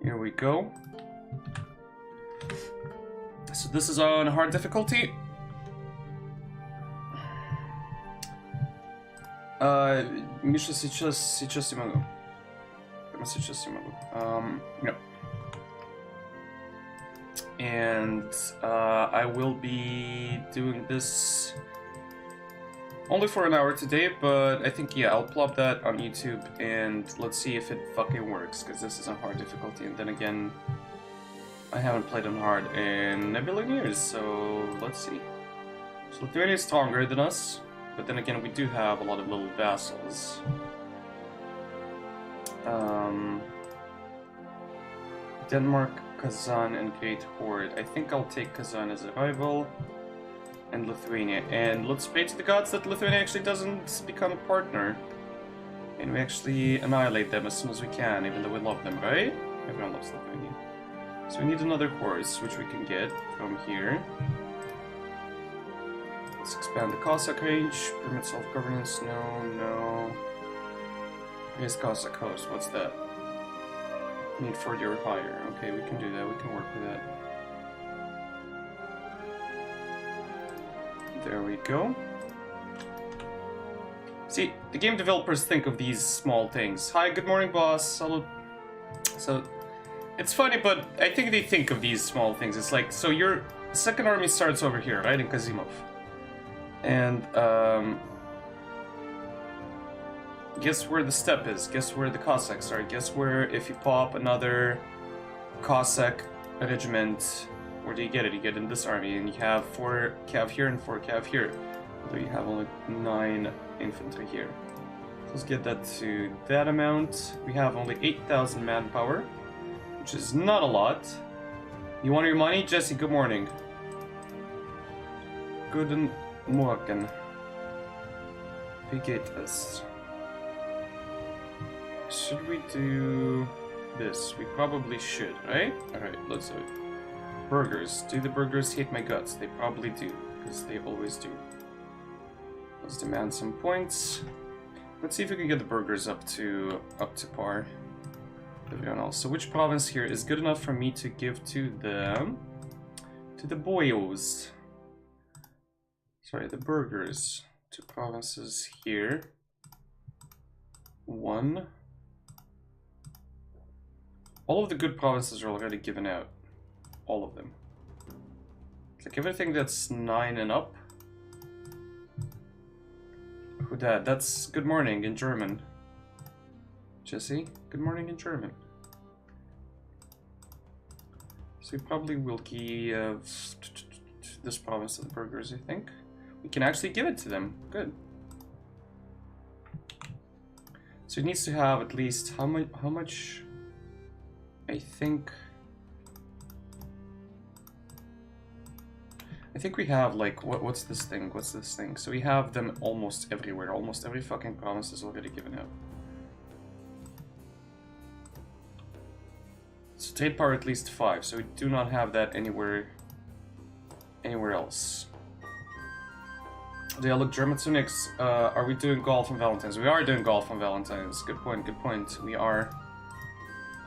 Here we go. So this is on hard difficulty. Миша, сейчас не могу. Прямо сейчас не могу. No. And I will be doing this only for an hour today, but I think, yeah, I'll plop that on YouTube and let's see if it fucking works, because this is on hard difficulty, and then again, I haven't played on hard in a billion years, so let's see. So Lithuania is stronger than us, but then again, we do have a lot of little vassals. Denmark, Kazan, and Great Horde. I think I'll take Kazan as a rival, and Lithuania. And let's pray to the gods that Lithuania actually doesn't become a partner. And we actually annihilate them as soon as we can, even though we love them, right? Everyone loves Lithuania. So we need another horse, which we can get from here. Let's expand the Cossack range. Permit self-governance. No. Here's Cossack host. What's that? Need 40 or higher. Okay, we can do that. We can work with that. There we go. See, the game developers think of these small things. Hi, good morning, boss. Hello. So, it's funny, but I think they think of these small things. It's like, so your second army starts over here, right, in Kazimov. And, guess where the steppe is? Guess where the Cossacks are? Guess where, if you pop another Cossack regiment, where do you get it? You get it in this army, and you have 4 cav here and 4 cav here. Although you have only 9 infantry here. So let's get that to that amount. We have only 8,000 manpower, which is not a lot. You want your money? Jesse, good morning. Guten Morgen. Wie geht es? Should we do this? We probably should, right? Alright, let's do it. Burgers. Do the burgers hate my guts? They probably do, because they always do. Let's demand some points. Let's see if we can get the burgers up to par. Everyone else. So which province here is good enough for me to give to them? To the boyos. Sorry, the burgers. 2 provinces here. 1. All of the good provinces are already given out. All of them. It's like everything that's 9 and up. Who that? That's good morning in German. Jesse, good morning in German. So we probably will give this province to the burgers, I think. We can actually give it to them. Good. So it needs to have at least how much I think we have, like, what's this thing? What's this thing? So we have them almost everywhere. Almost every fucking province is already given out. So trade power at least 5. So we do not have that anywhere else. Do I look German to next? Are we doing golf on Valentine's? We are doing golf on Valentine's. Good point, good point. We are.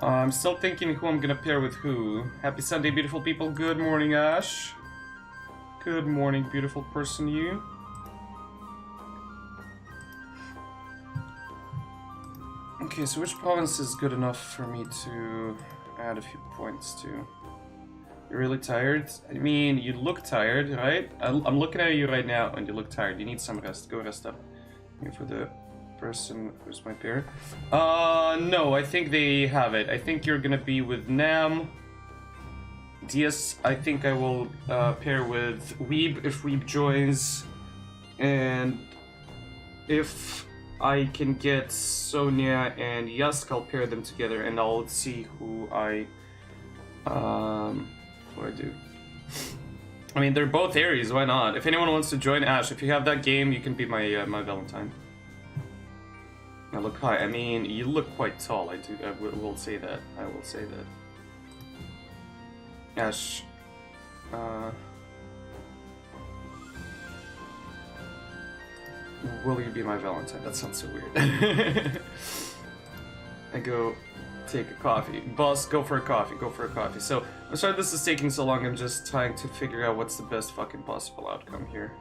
I'm still thinking who I'm gonna pair with who. Happy Sunday, beautiful people. Good morning, Ash. Good morning, beautiful person, you. Okay, so which province is good enough for me to add a few points to? You're really tired? I mean, you look tired, right? I'm looking at you right now and you look tired. You need some rest. Go rest up. Here for the person who's my pair. No, I think they have it. I think you're gonna be with Nam. Diaz, I think I will pair with Weeb if Weeb joins. And if I can get Sonia and Yask, I'll pair them together and I'll see who I what I do. I mean, they're both Aries, why not? If anyone wants to join, Ash, if you have that game, you can be my my Valentine. Now look high. I mean, you look quite tall. I will say that. I will say that. Ash. Will you be my Valentine? That sounds so weird. I go take a coffee. Boss, go for a coffee, go for a coffee. So, I'm sorry this is taking so long, I'm just trying to figure out what's the best fucking possible outcome here.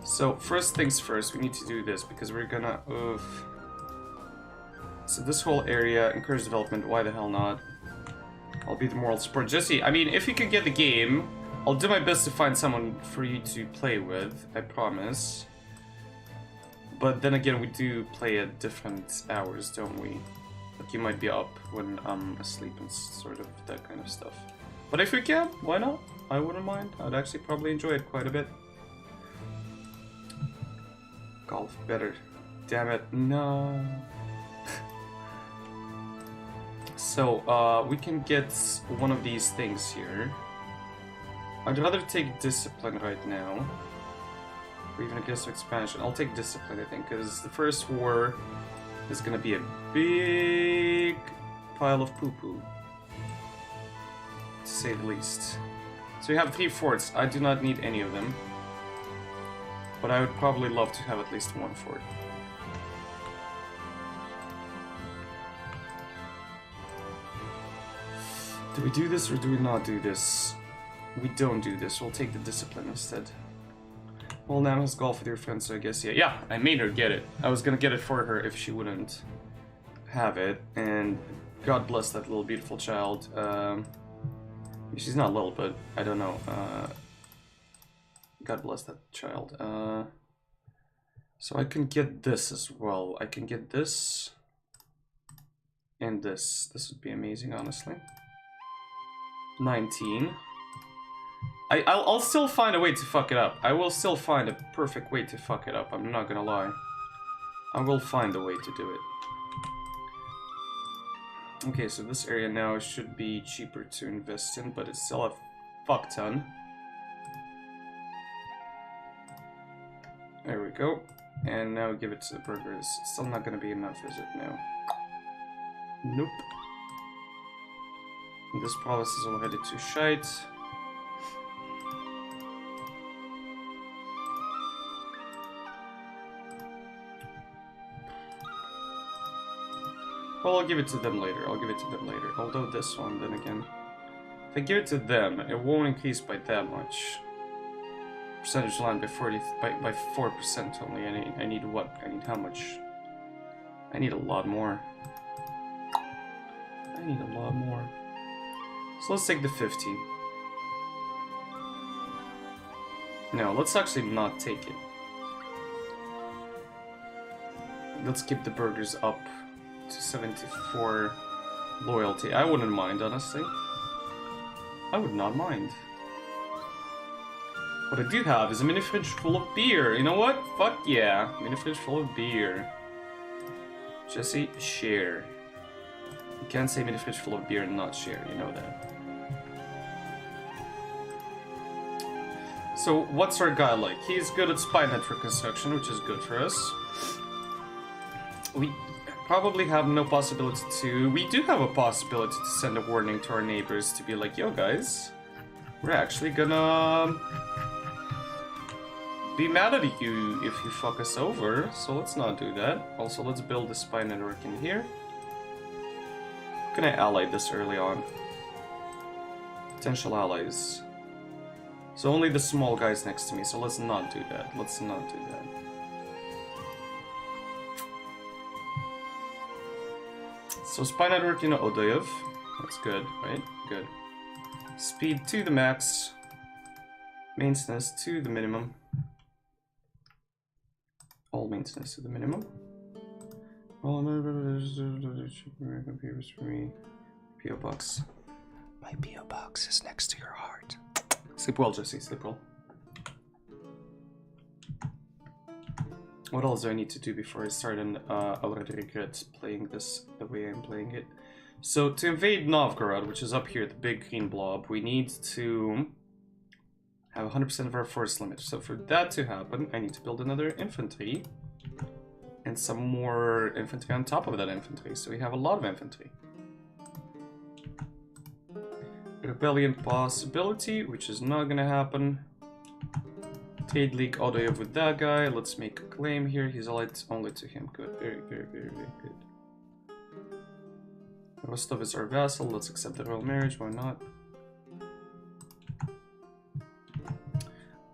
So, first things first, we need to do this, because we're gonna... Oof. So this whole area, encourage development, why the hell not? I'll be the moral support. Jesse, I mean, if you could get the game, I'll do my best to find someone for you to play with, I promise. But then again, we do play at different hours, don't we? Like, you might be up when I'm asleep and sort of that kind of stuff. But if we can, why not? I wouldn't mind. I'd actually probably enjoy it quite a bit. Golf better. Damn it, no. So, we can get one of these things here. I'd rather take discipline right now. Or even aggressive expansion. I'll take discipline, I think, because the first war is gonna be a big pile of poo-poo. To say the least. So we have 3 forts. I do not need any of them. But I would probably love to have at least 1 fort. Do we do this or do we not do this? We don't do this. We'll take the discipline instead. Well, now has golf with your friends, so I guess yeah. Yeah, I made her get it. I was gonna get it for her if she wouldn't have it. And God bless that little beautiful child. She's not little, but I don't know. God bless that child. So I can get this as well. I can get this and this. This would be amazing, honestly. 19. I'll still find a way to fuck it up. I will still find a perfect way to fuck it up. I'm not gonna lie. I will find a way to do it. Okay, so this area now should be cheaper to invest in, but it's still a fuck ton. There we go. And now give it to the burgers. It's still not gonna be enough, is it? No. Nope. This province is already too shite. Well, I'll give it to them later. I'll give it to them later. Although this one, then again, if I give it to them, it won't increase by that much. Percentage line by 4% only. I need what? I need how much? I need a lot more. I need a lot more. So let's take the 50. No, let's actually not take it. Let's keep the burgers up to 74 loyalty. I wouldn't mind, honestly. I would not mind. What I do have is a mini fridge full of beer. You know what? Fuck yeah. Mini fridge full of beer. Jesse, share. You can't say mini fridge full of beer and not share, you know that. So, what's our guy like? He's good at spy network construction, which is good for us. We probably have no possibility to... We do have a possibility to send a warning to our neighbors to be like, yo guys, we're actually gonna be mad at you if you fuck us over, so let's not do that. Also, let's build a spy network in here. How can I ally this early on? Potential allies. So only the small guys next to me, so let's not do that. Let's not do that. So spy network, you know, Odoyev. That's good, right? Good. Speed to the max. Maintenance to the minimum. All maintenance to the minimum. All computers for me. P.O. Box. My P.O. Box is next to your heart. Sleep well, Jesse. Sleep well. What else do I need to do before I start? And I already regret playing this the way I'm playing it. So to invade Novgorod, which is up here, the big green blob, we need to have 100% of our force limit. So for that to happen, I need to build another infantry and some more infantry on top of that infantry. So we have a lot of infantry. Rebellion possibility, which is not gonna happen. Trade League Odoyev with that guy. Let's make a claim here. He's allied only to him. Good. Very, very, very, very good. Rostov is our vassal. Let's accept the royal marriage. Why not?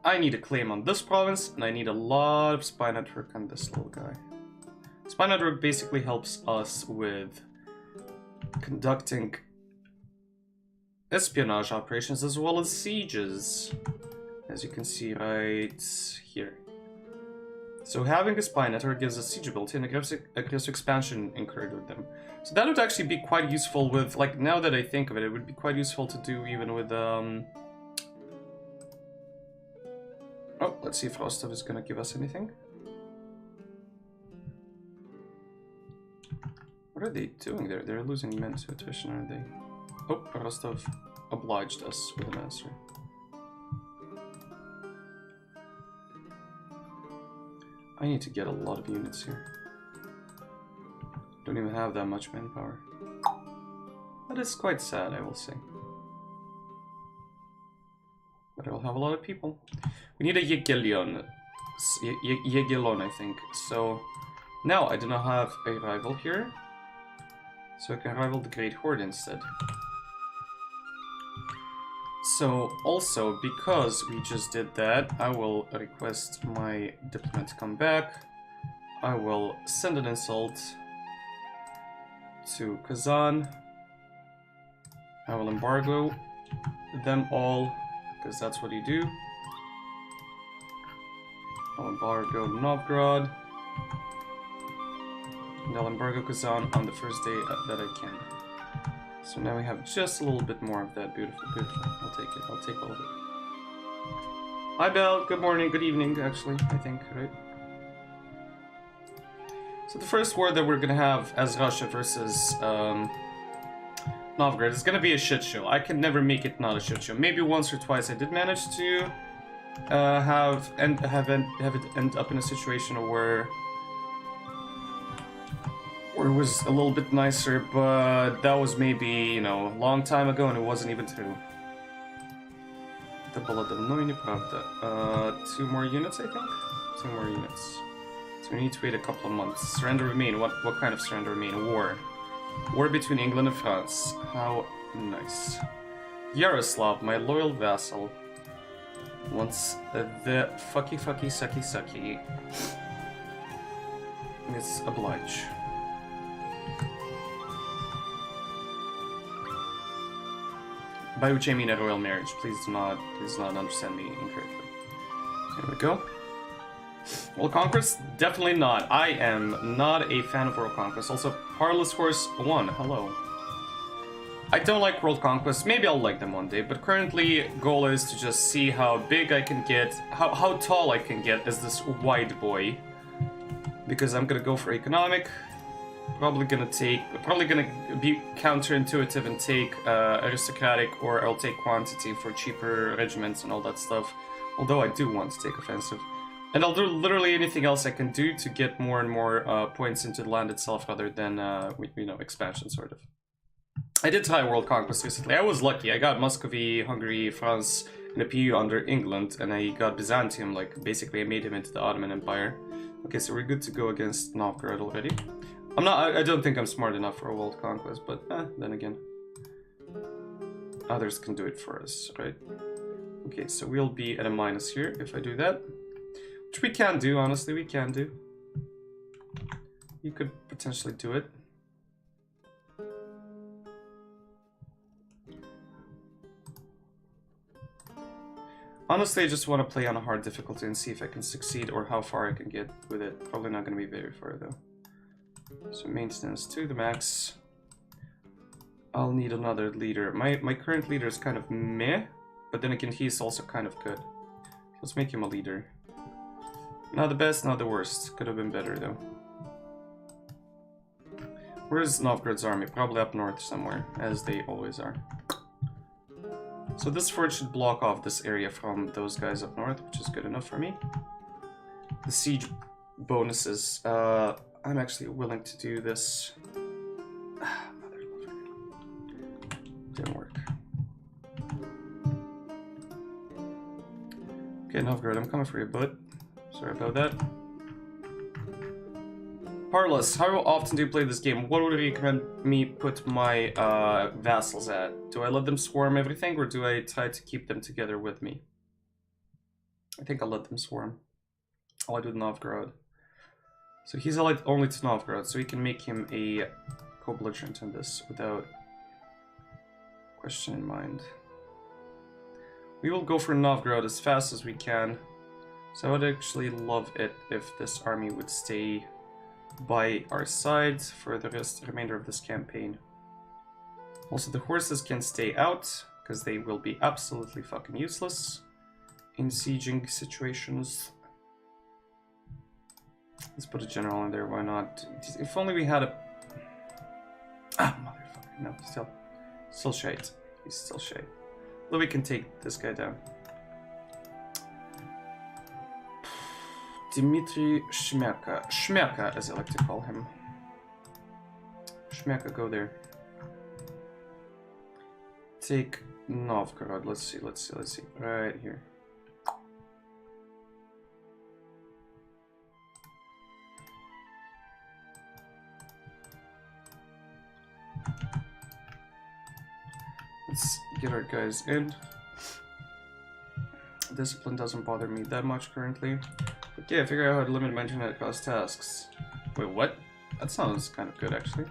I need a claim on this province, and I need a lot of spy network on this little guy. Spy network basically helps us with conducting espionage operations as well as sieges, as you can see right here. So having a spy network gives us siege ability and aggressive expansion incurred with them. So that would actually be quite useful with, like, now that I think of it, it would be quite useful to do even with, Oh, let's see if Rostov is gonna give us anything. What are they doing there? They're losing men to attrition, aren't they? Oh, Rostov obliged us with an answer. I need to get a lot of units here. Don't even have that much manpower. That is quite sad, I will say. But I'll have a lot of people. We need a Yegelion. Yegelion, I think. So now I do not have a rival here. So I can rival the Great Horde instead. So also, because we just did that, I will request my diplomat to come back. I will send an insult to Kazan. I will embargo them all, because that's what you do. I'll embargo Novgorod. And I'll embargo Kazan on the first day that I can. So now we have just a little bit more of that. Beautiful, beautiful. I'll take it. I'll take all of it. Hi, Belle. Good morning. Good evening, actually, I think, right? So the first war that we're going to have as Russia versus Novgorod is going to be a shit show. I can never make it not a shit show. Maybe once or twice I did manage to have it end up in a situation where it was a little bit nicer, but that was maybe, you know, a long time ago and it wasn't even true. Two more units, I think? 2 more units. So we need to wait a couple of months. Surrender remain. What kind of surrender remain? War. War between England and France. How nice. Yaroslav, my loyal vassal, wants the fucky sucky. Let's oblige. By which I mean a royal marriage. Please do not understand me incorrectly. There we go. World Conquest? Definitely not. I am not a fan of World Conquest. Also, Parlous Horse 1. Hello. I don't like World Conquest. Maybe I'll like them one day, but currently goal is to just see how big I can get, how tall I can get as this white boy. Because I'm gonna go for economic. Probably gonna be counterintuitive and take aristocratic, or I'll take quantity for cheaper regiments and all that stuff. Although I do want to take offensive. And I'll do literally anything else I can do to get more and more points into the land itself rather than, you know, expansion, sort of. I did try World Conquest recently. I was lucky. I got Muscovy, Hungary, France, and a PU under England, and I got Byzantium. Like, basically, I made him into the Ottoman Empire. Okay, so we're good to go against Novgorod already. I don't think I'm smart enough for a World Conquest, but then again, others can do it for us, right? Okay, so we'll be at a minus here if I do that. Which we can do, honestly, we can do. You could potentially do it. Honestly, I just want to play on a hard difficulty and see if I can succeed or how far I can get with it. Probably not going to be very far, though. So maintenance to the max. I'll need another leader. My current leader is kind of meh, but then again, he's also kind of good. Let's make him a leader. Not the best, not the worst. Could have been better, though. Where's Novgorod's army? Probably up north somewhere, as they always are. So this fort should block off this area from those guys up north, which is good enough for me. The siege bonuses. I'm actually willing to do this. Didn't work. Okay, Novgorod, I'm coming for you, bud. Sorry about that. Heartless, how often do you play this game? What would you recommend me put my vassals at? Do I let them swarm everything, or do I try to keep them together with me? I think I'll let them swarm. I'll do Novgorod. So he's allied only to Novgorod, so we can make him a co-belligerent in this without question in mind. We will go for Novgorod as fast as we can. So I would actually love it if this army would stay by our side for the remainder of this campaign. Also, the horses can stay out, because they will be absolutely fucking useless in sieging situations. Let's put a general in there, why not? If only we had a... Ah, motherfucker, no, still shite. He's still shite. Though we can take this guy down. Dmitry Shmerka. Shmerka, as I like to call him. Shmerka, go there. Take Novgorod. Let's see. Right here. Let's get our guys in. Discipline doesn't bother me that much currently. But yeah, figure out how to limit my internet cost tasks. Wait, what? That sounds kind of good, actually.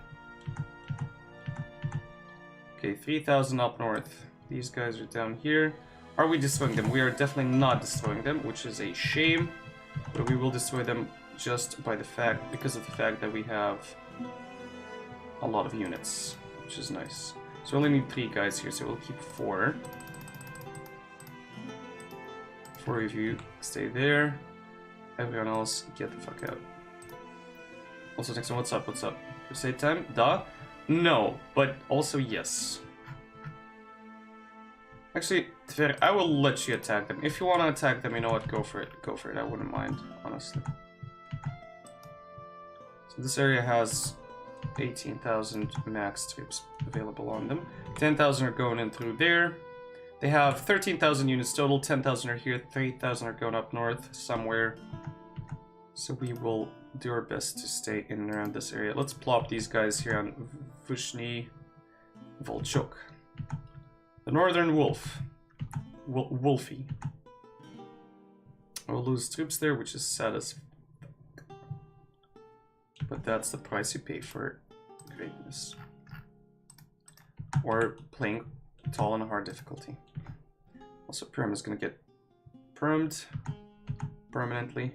Okay, 3,000 up north. These guys are down here. Are we destroying them? We are definitely not destroying them, which is a shame. But we will destroy them just by the fact, because of the fact that we have a lot of units, which is nice. So we only need 3 guys here, so we'll keep 4. 4 of you stay there. Everyone else, get the fuck out. Also, next one, what's up? Crusade time? Duh? No, but also yes. Actually, Tver, I will let you attack them. If you want to attack them, you know what? Go for it. Go for it. I wouldn't mind, honestly. So this area has 18,000 max troops available on them. 10,000 are going in through there. They have 13,000 units total. 10,000 are here. 3,000 are going up north somewhere. So we will do our best to stay in and around this area. Let's plop these guys here on Vushny Volchok. The Northern Wolf. Wolfie. We'll lose troops there, which is sad as fuck. But that's the price you pay for greatness. Or playing tall and hard difficulty. Also, Perm is going to get permed permanently.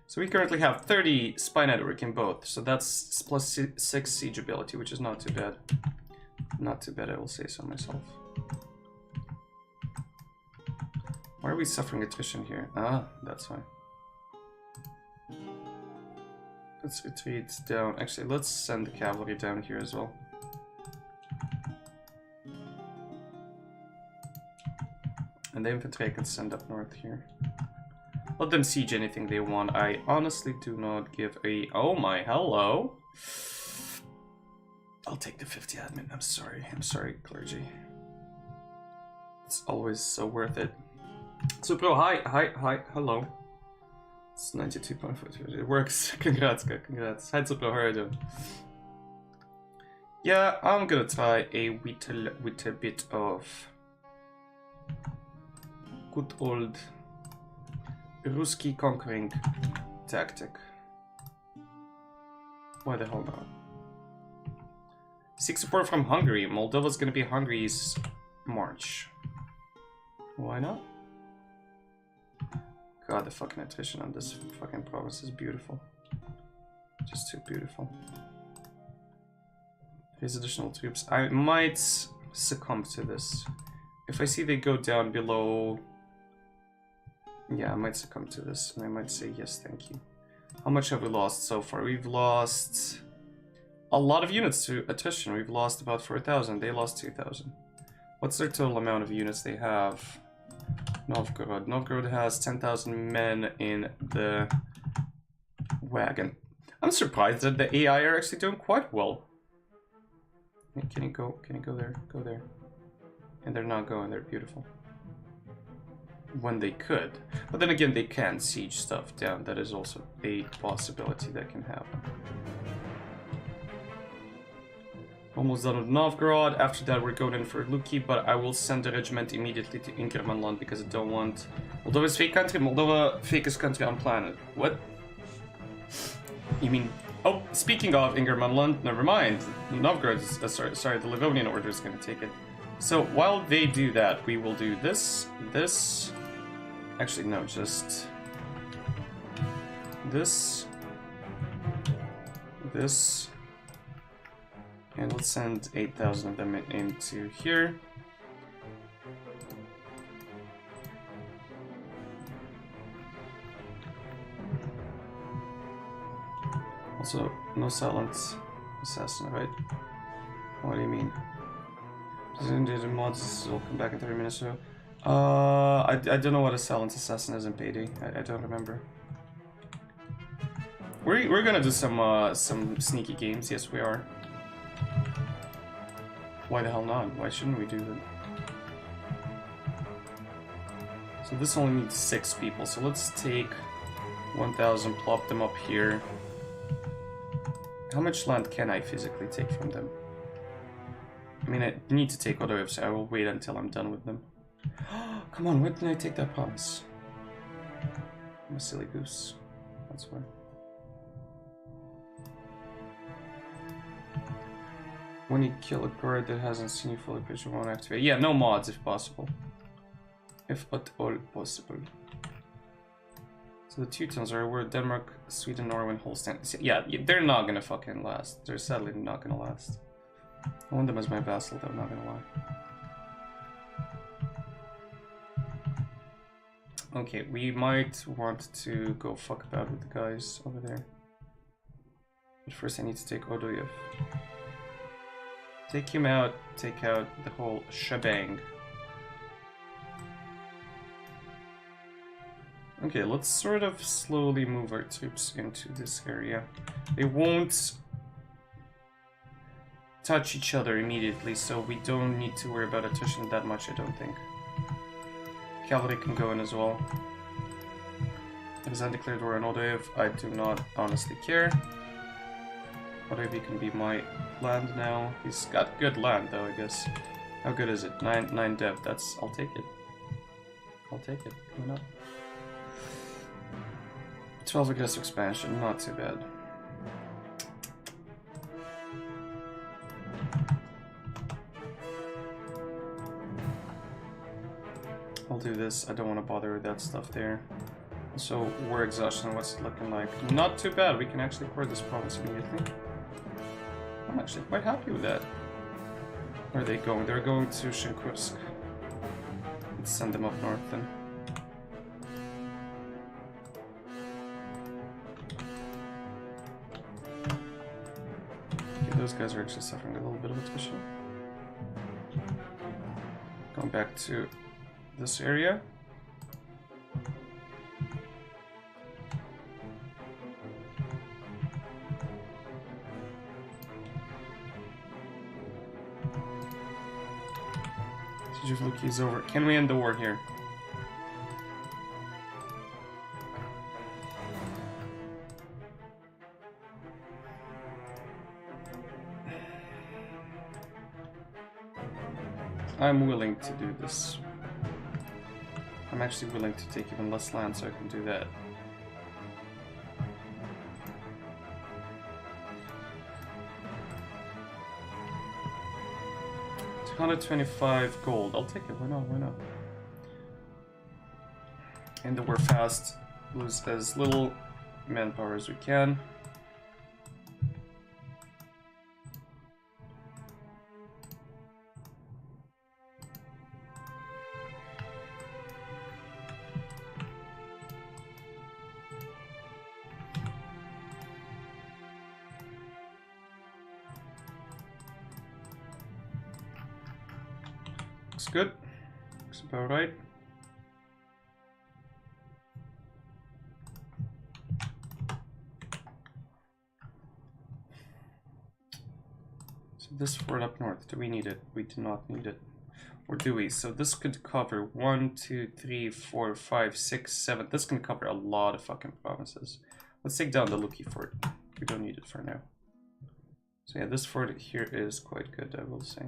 So we currently have 30 spy network in both, so that's plus 6 siege ability, which is not too bad. Not too bad, I will say so myself. Why are we suffering attrition here? Ah, that's why. Let's retreat down. Actually, let's send the cavalry down here as well. And the infantry I can send up north here. Let them siege anything they want. I honestly do not give a... Oh my, hello. I'll take the 50 admin. I'm sorry, clergy. It's always so worth it. Supro, hi, hello. It's 92.4. It works. Congrats, guy, congrats. Hi, Supro, how are you doing? Yeah, I'm gonna try with a bit of good old Ruski conquering tactic. Why the hell not? Seek support from Hungary. Moldova's gonna be Hungary's March. Why not? God, the fucking attrition on this fucking province is beautiful. Just too beautiful. Here's additional troops. I might succumb to this. If I see they go down below... Yeah, I might succumb to this, and I might say yes, thank you. How much have we lost so far? We've lost a lot of units to attrition. We've lost about 4,000. They lost 2,000. What's their total amount of units they have? Novgorod. Novgorod has 10,000 men in the wagon. I'm surprised that the AI are actually doing quite well. Can you go there? Go there. And they're not going. They're beautiful. when they could. But then again, they can siege stuff down. That is also a possibility that can happen. Almost done with Novgorod. After that, we're going in for Luki, but I will send the regiment immediately to Ingermanland because I don't want... Moldova is fake country. Moldova, fakest country on planet. What? You mean... Oh, speaking of Ingermanland, never mind. Novgorod, sorry, the Livonian Order is going to take it. So while they do that, we will do this, this... Actually, no, just... This... This... And let's send 8,000 of them into here. Also, no silent assassin, right? What do you mean? The mods will come back in 30 minutes or so. I don't know what a silent assassin is in Payday. I don't remember. We're gonna do some sneaky games. Yes, we are. Why the hell not? Why shouldn't we do that? So this only needs 6 people, so let's take 1,000, plop them up here. How much land can I physically take from them? I mean, I need to take Odoyev, so I will wait until I'm done with them. Come on, when did I take that promise? I'm a silly goose. That's why. When you kill a bird that hasn't seen you fully, picture won't activate. Yeah, no mods if possible. If at all possible. So the Teutons are where Denmark, Sweden, Norway, and Holstein. Yeah, they're not gonna fucking last. They're sadly not gonna last. I want them as my vassal though, not gonna lie. Okay, we might want to go fuck about with the guys over there. But first I need to take Odoyev. Take him out, take out the whole shebang. Okay, let's sort of slowly move our troops into this area. They won't touch each other immediately, so we don't need to worry about attrition that much, I don't think. Cavalry can go in as well. It is undeclared war on Odoyev. I do not honestly care. Odoyev can be my land now. He's got good land though, I guess. How good is it? 9 dev. I'll take it. I'll take it. Why not? 12 aggressive expansion, not too bad. I'll do this. I don't want to bother with that stuff there. So, war exhaustion, what's it looking like? Not too bad. We can actually core this province immediately. I'm actually quite happy with that. Where are they going? They're going to Shinkursk. Let's send them up north then. Okay, those guys are actually suffering a little bit of attrition. Going back to this area. Luki is over. Can we end the war here? I'm willing to do this. I'm actually willing to take even less land so I can do that. $125 gold. I'll take it. Why not? Why not? And the war fast. Lose as little manpower as we can. Looks good. Looks about right. So this fort up north, do we need it? We do not need it. Or do we? So this could cover 1, 2, 3, 4, 5, 6, 7. This can cover a lot of fucking provinces. Let's take down the Lucky Fort. We don't need it for now. So yeah, this fort here is quite good, I will say.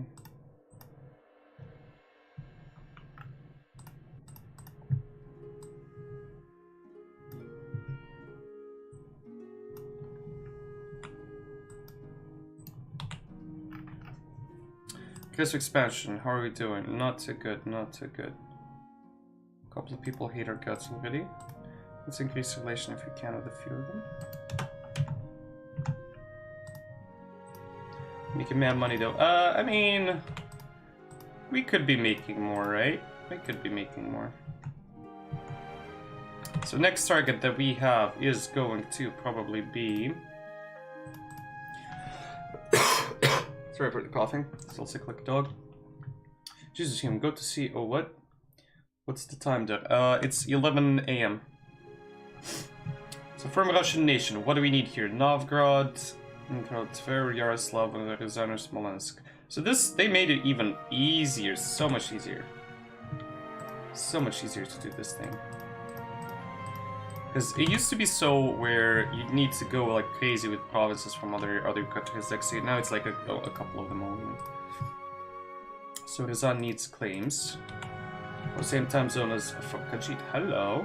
Aggressive expansion, how are we doing? Not too good, not too good. A couple of people hate our guts already. Let's increase relation if we can with a few of them. Making mad money though. I mean, we could be making more, right? We could be making more. So next target that we have is going to probably be... Sorry for the coughing. Still sick like a dog. Jesus, him. Go to see. Oh, what? What's the time there? It's 11 a.m. So from Russian nation, what do we need here? Novgorod, Tver, Yaroslav, Ryazan, Smolensk. So this, they made it even easier. So much easier. So much easier to do this thing. Because it used to be so where you need to go like crazy with provinces from other countries. Like, see, now it's like a couple of them only. So Ryazan needs claims. Or same time zone as Kajit. Hello.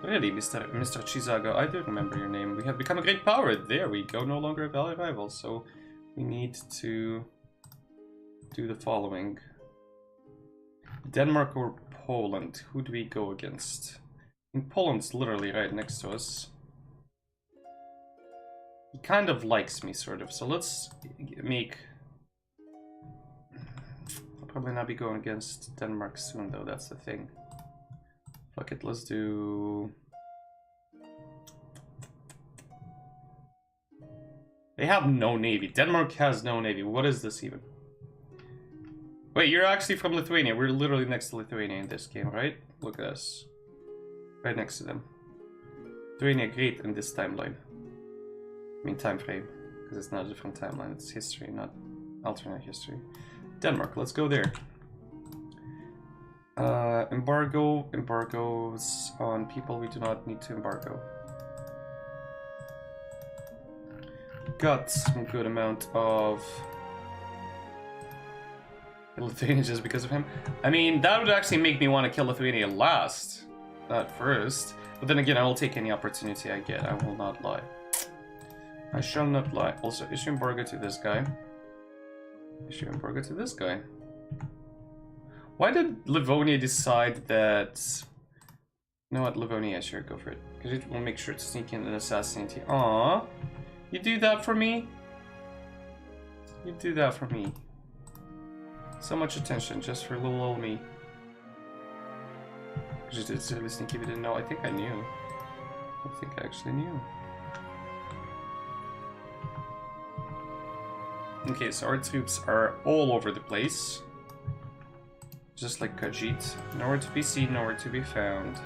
Really, Mr. Chizago, I do remember your name. We have become a great power. There we go. No longer a valid rival. So we need to do the following. Denmark or Poland? Who do we go against? And Poland's literally right next to us. He kind of likes me, sort of. So let's make... I'll probably not be going against Denmark soon, though. That's the thing. Fuck it, let's do... They have no navy. Denmark has no navy. What is this even? Wait, you're actually from Lithuania. We're literally next to Lithuania in this game, right? Look at us. Right next to them. Lithuania great in this timeline. I mean time frame. Because it's not a different timeline. It's history, not alternate history. Denmark, let's go there. Embargoes on people we do not need to embargo. Got some good amount of Lithuania just because of him. I mean, that would actually make me want to kill Lithuania last. Not first. But then again, I will take any opportunity I get. I will not lie. I shall not lie. Also, issue embargo to this guy. Issue embargo to this guy. Why did Livonia decide that... You know what, Livonia, sure, go for it. Because it will make sure to sneak in and assassinate you. Aww. You do that for me? You do that for me. So much attention just for little old me. Just it's really sneaky if you didn't know. I think I knew. I think I actually knew. Okay, so our troops are all over the place. Just like Khajiit. Nowhere to be seen, nowhere to be found.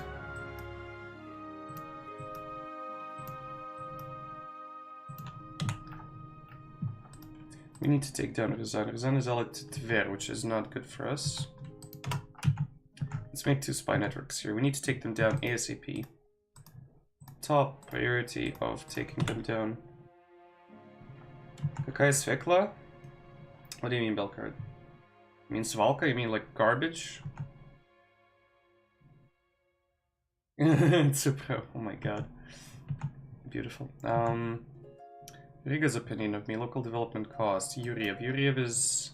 We need to take down Ryazan. Ryazan is allied to Tver, which is not good for us. Let's make 2 spy networks here. We need to take them down ASAP. Top priority of taking them down. Какая свекла? What do you mean, Belcard? You mean Svalka? You mean like garbage? Super. Oh my god. Beautiful. Riga's opinion of me. Local development cost. Yuriev. Yuriev is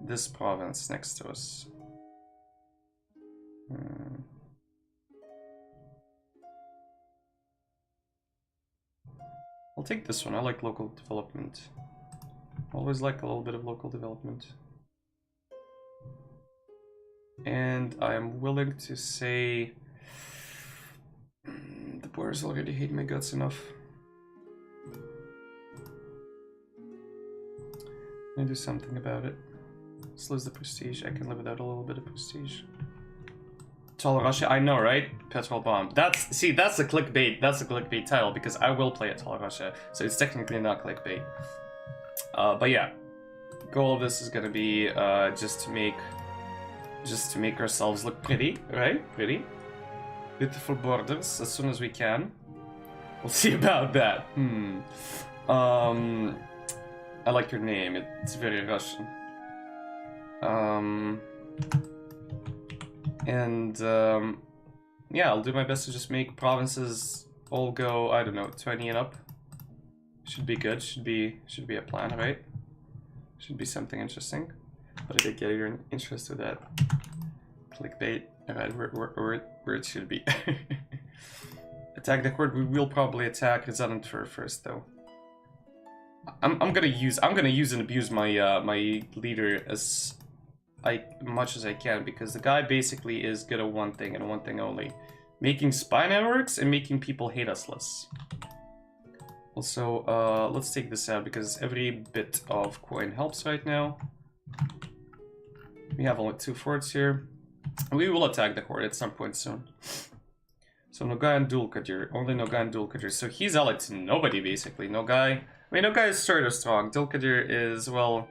this province next to us. I'll take this one. I like local development. Always like a little bit of local development. And I am willing to say... The Boers already hate my guts enough. I'm gonna do something about it. Let's lose the prestige. I can live without a little bit of prestige. Tall Russia, I know, right? Petrol bomb. That's the clickbait. That's the clickbait title because I will play at Tall Russia, so it's technically not clickbait. But yeah, goal of this is gonna be just to make ourselves look pretty, right? Pretty. Beautiful borders as soon as we can. We'll see about that. I like your name. It's very Russian. Yeah, I'll do my best to just make provinces all go, I don't know, 20 and up. Should be good. Should be a plan, right? Should be something interesting. But I did get your interest with that clickbait. Alright, where it should be. Attack the court. We will probably attack Resonant first, though. I'm gonna use and abuse my my leader as much as I can, because the guy basically is good at one thing and one thing only: making spy networks and making people hate us less. Also, let's take this out because every bit of coin helps right now. We have only 2 forts here. We will attack the court at some point soon. So Nogai and Dulkadir, only Nogai and Dulkadir. So he's allied to nobody basically. Nogai, Nogai is sort of strong. Dulkadir is, well,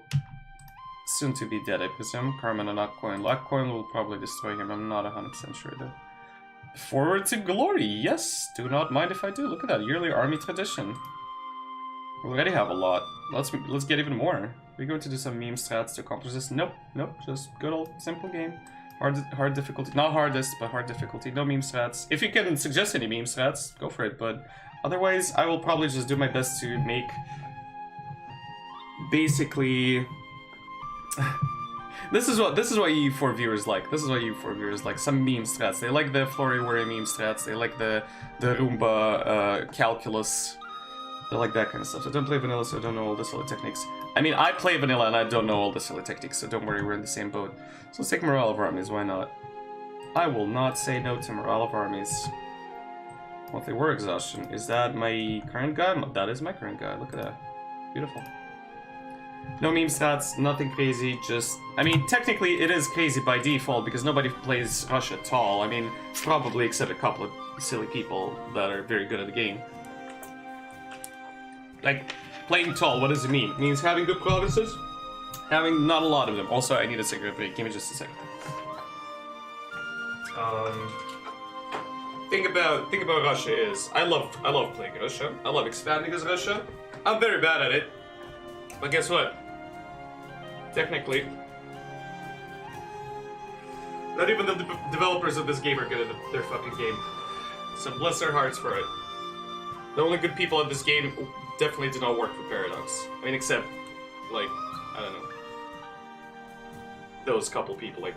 soon to be dead, I presume. Carmen and Akkoin. Akkoin will probably destroy him. I'm not 100% sure though. Forward to glory, yes. Do not mind if I do. Look at that yearly army tradition. We already have a lot. Let's get even more. We're going to do some meme strats to accomplish this. Nope. Just good old simple game. Hard difficulty, not hardest, but hard difficulty. No meme strats. If you can suggest any meme strats, go for it. But otherwise, I will probably just do my best to make basically. This is what EU4 viewers like. This is what EU4 viewers like. Some meme strats. They like the Flori Worry meme strats. They like the Roomba calculus. They like that kind of stuff. So I don't play vanilla, so I don't know all the silly techniques. I mean, I play vanilla and I don't know all the silly techniques, so don't worry, we're in the same boat. So let's take Morale of Armies, why not? I will not say no to Morale of Armies. Well, if they were Exhaustion, is that my current guy? That is my current guy, look at that. Beautiful. No meme stats, nothing crazy, just... I mean, technically it is crazy by default because nobody plays Russia at all. I mean, probably except a couple of silly people that are very good at the game. Like, playing tall, what does it mean? It means having good provinces, having not a lot of them. Also, I need a cigarette break. Give me just a second. Thing about Russia is, I love playing Russia. I love expanding as Russia. I'm very bad at it. But guess what? Technically, not even the developers of this game are good at their fucking game. So bless their hearts for it. The only good people at this game definitely do not work for Paradox. I mean, except, like, I don't know. Those couple people, like,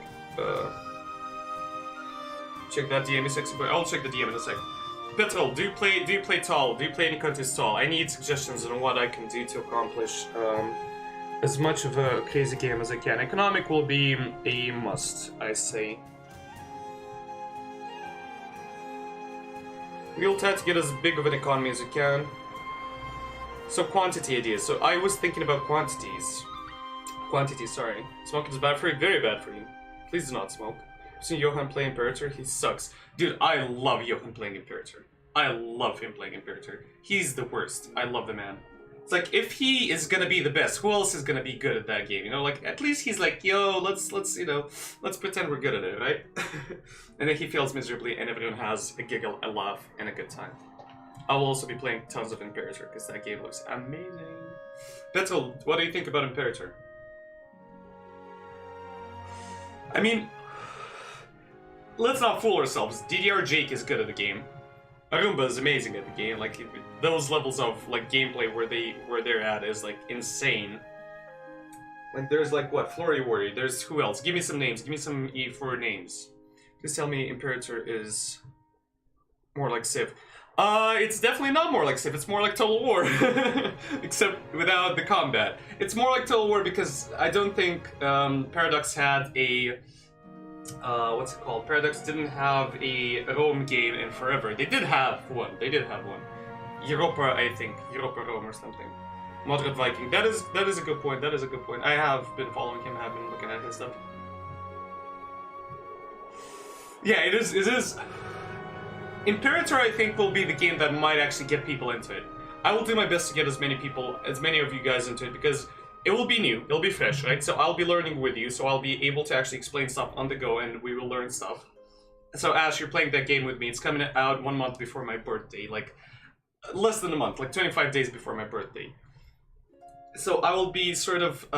check that DM in a second, but I'll check the DM in a second. Petrol, do you play tall? Do you play any countries tall? I need suggestions on what I can do to accomplish as much of a crazy game as I can. Economic will be a must, I say. We'll try to get as big of an economy as we can. So quantity ideas. So I was thinking about quantities. Quantities, sorry. Smoking is bad for you? Very bad for you. Please do not smoke. I've seen Johan play Imperator. He sucks. Dude, I love Johan playing Imperator. I love him playing Imperator. He's the worst. I love the man. It's like, if he is gonna be the best, who else is gonna be good at that game? You know, like, at least he's like, yo, let's you know, let's pretend we're good at it, right? And then he fails miserably and everyone has a giggle, a laugh, and a good time. I will also be playing tons of Imperator, because that game looks amazing. Petrol, what do you think about Imperator? I mean, let's not fool ourselves. DDR Jake is good at the game. Arumba is amazing at the game. Like, those levels of like gameplay where they're at is like insane. Like, there's like what, Flurry Warrior. There's who else? Give me some names. Give me some E4 names. Please tell me Imperator is more like Civ. It's definitely not more like Civ. It's more like Total War, except without the combat. It's more like Total War because I don't think Paradox had a. What's it called? Paradox didn't have a Rome game in forever. They did have one. Europa, I think. Europa Rome or something. Moderate Viking. That is a good point. That is a good point. I have been following him. I have been looking at his stuff. Yeah, it is. Imperator, I think, will be the game that might actually get people into it. I will do my best to get as many of you guys into it, because it will be new, it'll be fresh, right? So I'll be learning with you, so I'll be able to actually explain stuff on the go, and we will learn stuff. So Ash, you're playing that game with me. It's coming out 1 month before my birthday, like less than a month, like 25 days before my birthday. So I will be sort of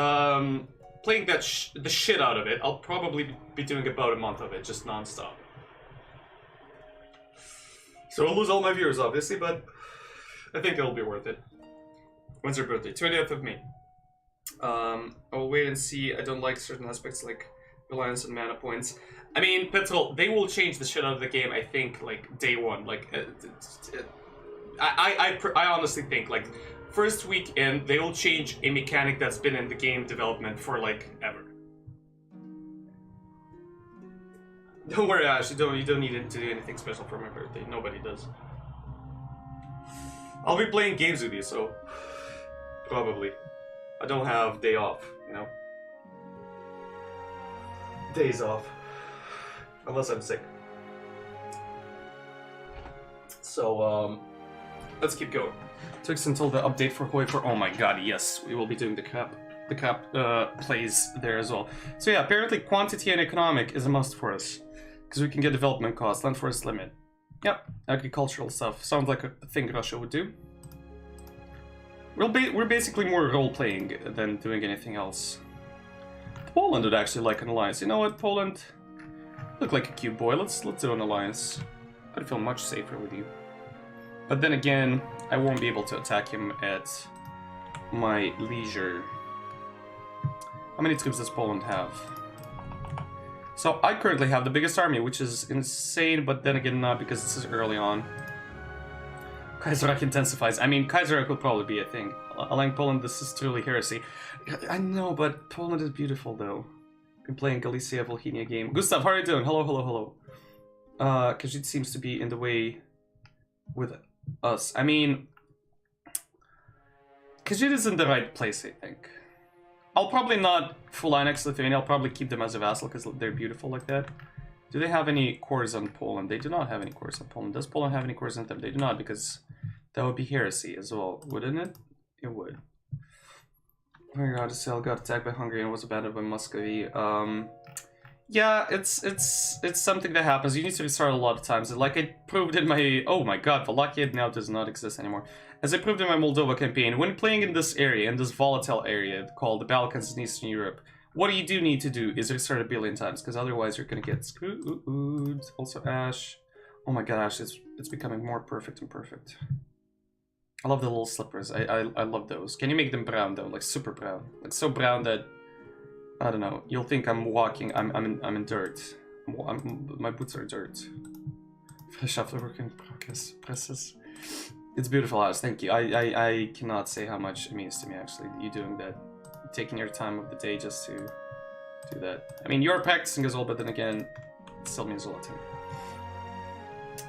playing that the shit out of it. I'll probably be doing about a month of it, just non-stop. So I'll lose all my viewers, obviously, but I think it'll be worth it. When's your birthday? 20th of May. I'll wait and see. I don't like certain aspects like reliance on mana points. I mean, Petrol, they will change the shit out of the game, I think, like, day one. Like, I honestly think, like, first week in, they will change a mechanic that's been in the game development for, like, ever. Don't worry, Ash, you don't need to do anything special for my birthday. Nobody does. I'll be playing games with you, so... Probably. I don't have day off, you know? Days off. Unless I'm sick. So, let's keep going. Took until the update for Hoi for... Oh my god, yes, we will be doing the cap plays there as well. So yeah, apparently quantity and economic is a must for us. Because we can get development costs, land forest limit. Yep, agricultural stuff. Sounds like a thing Russia would do. We're basically more role-playing than doing anything else. Poland would actually like an alliance. You know what, Poland? Look like a cute boy. Let's do an alliance. I'd feel much safer with you. But then again, I won't be able to attack him at my leisure. How many troops does Poland have? So I currently have the biggest army, which is insane, but then again not because this is early on. Kaiserreich intensifies. I mean, Kaiserreich will probably be a thing. Allowing Poland, this is truly heresy. I know, but Poland is beautiful, though. Been playing Galicia Volhynia game. Gustav, how are you doing? Hello, hello, hello. Khajiit seems to be in the way with us. I mean, Khajiit is in the right place, I think. I'll probably not full annex Lithuania. I'll probably keep them as a vassal because they're beautiful like that. Do they have any cores on Poland? They do not have any cores on Poland. Does Poland have any cores on them? They do not, because that would be heresy as well, wouldn't it? It would. Radicel got attacked by Hungary and was abandoned by Muscovy. Yeah, it's something that happens. You need to restart a lot of times. Like I proved in my... Oh my god, Wallachia now does not exist anymore. As I proved in my Moldova campaign, when playing in this area, in this volatile area called the Balkans and Eastern Europe, what you do need to do is restart a billion times, because otherwise you're gonna get screwed. Also Ash. Oh my gosh, it's becoming more perfect and perfect. I love the little slippers. I love those. Can you make them brown though? Like super brown. Like so brown that I don't know. You'll think I'm walking. I'm in dirt. My boots are dirt. Fresh off the working presses. It's beautiful house. Thank you. I cannot say how much it means to me actually. You doing that, taking your time of the day just to do that. I mean, you're practicing as well, but then again, it still means a lot to me.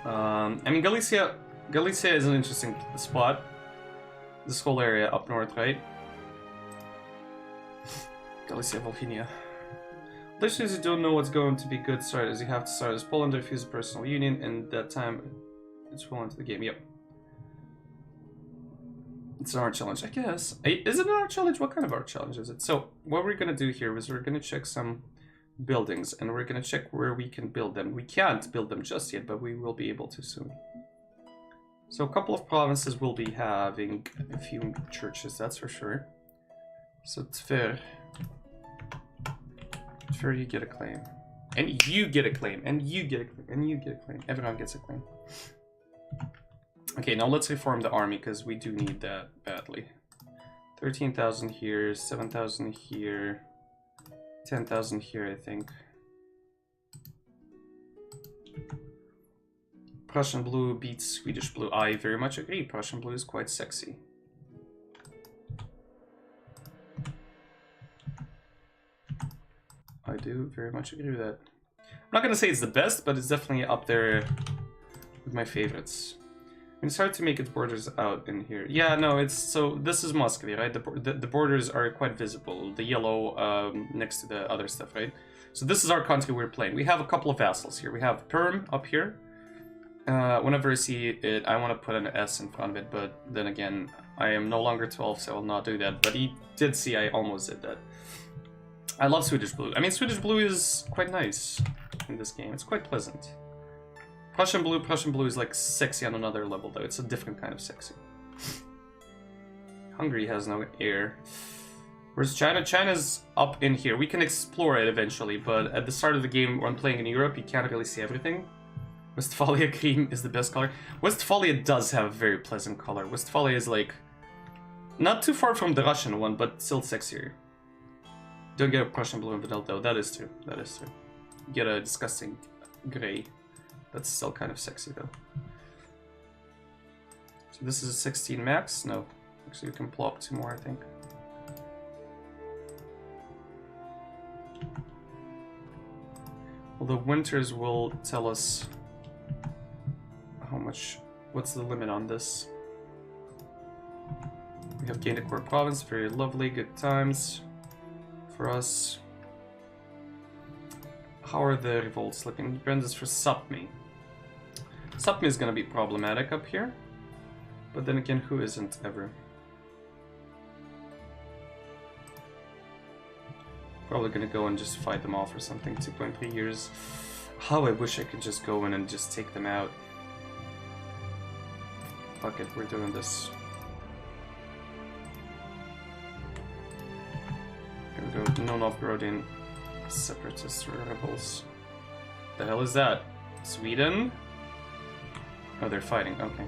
I mean, Galicia is an interesting spot. This whole area up north, right? Galicia, Volhynia. Listeners who don't know what's going to be good start is you have to start as Poland refuse a personal union, and that time it's well into the game. Yep. It's an art challenge, I guess. Is it an art challenge? What kind of art challenge is it? So what we're gonna do here is we're gonna check some buildings, and we're gonna check where we can build them. We can't build them just yet, but we will be able to soon. So a couple of provinces will be having a few churches, that's for sure. So Tver, you get a claim. And you get a claim. And you get a claim. And you get a claim. Everyone gets a claim. Okay, now let's reform the army, because we do need that badly. 13,000 here, 7,000 here, 10,000 here, I think. Prussian blue beats Swedish blue. I very much agree. Prussian blue is quite sexy. I do very much agree with that. I'm not gonna say it's the best, but it's definitely up there with my favorites. I mean, it's hard to make its borders out in here. Yeah, no, it's... So, this is Muscovy, right? The borders are quite visible. The yellow next to the other stuff, right? So this is our country we're playing. We have a couple of vassals here. We have Perm up here. Whenever I see it, I want to put an S in front of it, but then again, I am no longer 12, so I will not do that. But he did see I almost did that. I love Swedish Blue. I mean, Swedish Blue is quite nice in this game. It's quite pleasant. Prussian Blue is like sexy on another level, though. It's a different kind of sexy. Hungary has no air. Where's China? China's up in here. We can explore it eventually, but at the start of the game when playing in Europe, you can't really see everything. Westphalia green is the best color. Westphalia does have a very pleasant color. Westphalia is like not too far from the Russian one, but still sexier. Don't get a Prussian blue and vanilla though. That is true. That is true. You get a disgusting gray. That's still kind of sexy though. So this is a 16 max. No, actually you can pull up 2 more, I think. Well, the winters will tell us how much. What's the limit on this? We have gained a core province. Very lovely. Good times for us. How are the revolts looking? Independence for Sapmi. Sapmi is going to be problematic up here. But then again, who isn't ever? Probably going to go and just fight them off or something. 2.3 years. How I wish I could just go in and just take them out. Fuck it, we're doing this. Here we go. No Novgorodian separatist rebels. The hell is that? Sweden? Oh, they're fighting. Okay.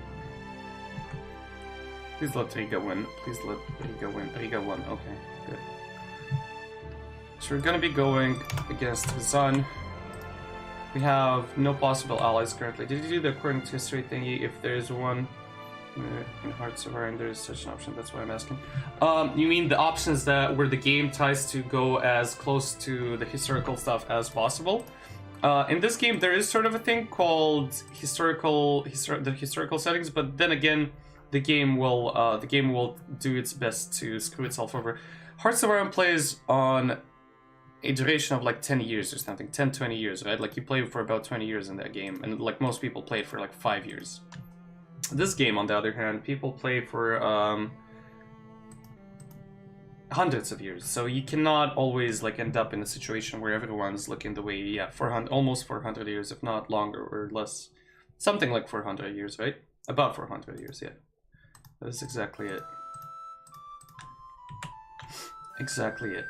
Please let Riga win. Please let Riga win. Riga won. Okay, good. So we're gonna be going against Kazan. We have no possible allies currently. Did you do the according to history thingy? If there's one in Hearts of Iron, there is such an option. That's why I'm asking. You mean the options that where the game tries to go as close to the historical stuff as possible? In this game, there is sort of a thing called the historical settings, but then again, the game will do its best to screw itself over. Hearts of Iron plays on a duration of like 10 years or something, 10-20 years, right? Like you play for about 20 years in that game, and like most people play it for like 5 years. This game, on the other hand, people play for hundreds of years, so you cannot always like end up in a situation where everyone's looking the way, yeah, almost 400 years, if not longer or less. Something like 400 years, right? About 400 years, yeah. That is exactly it. Exactly it.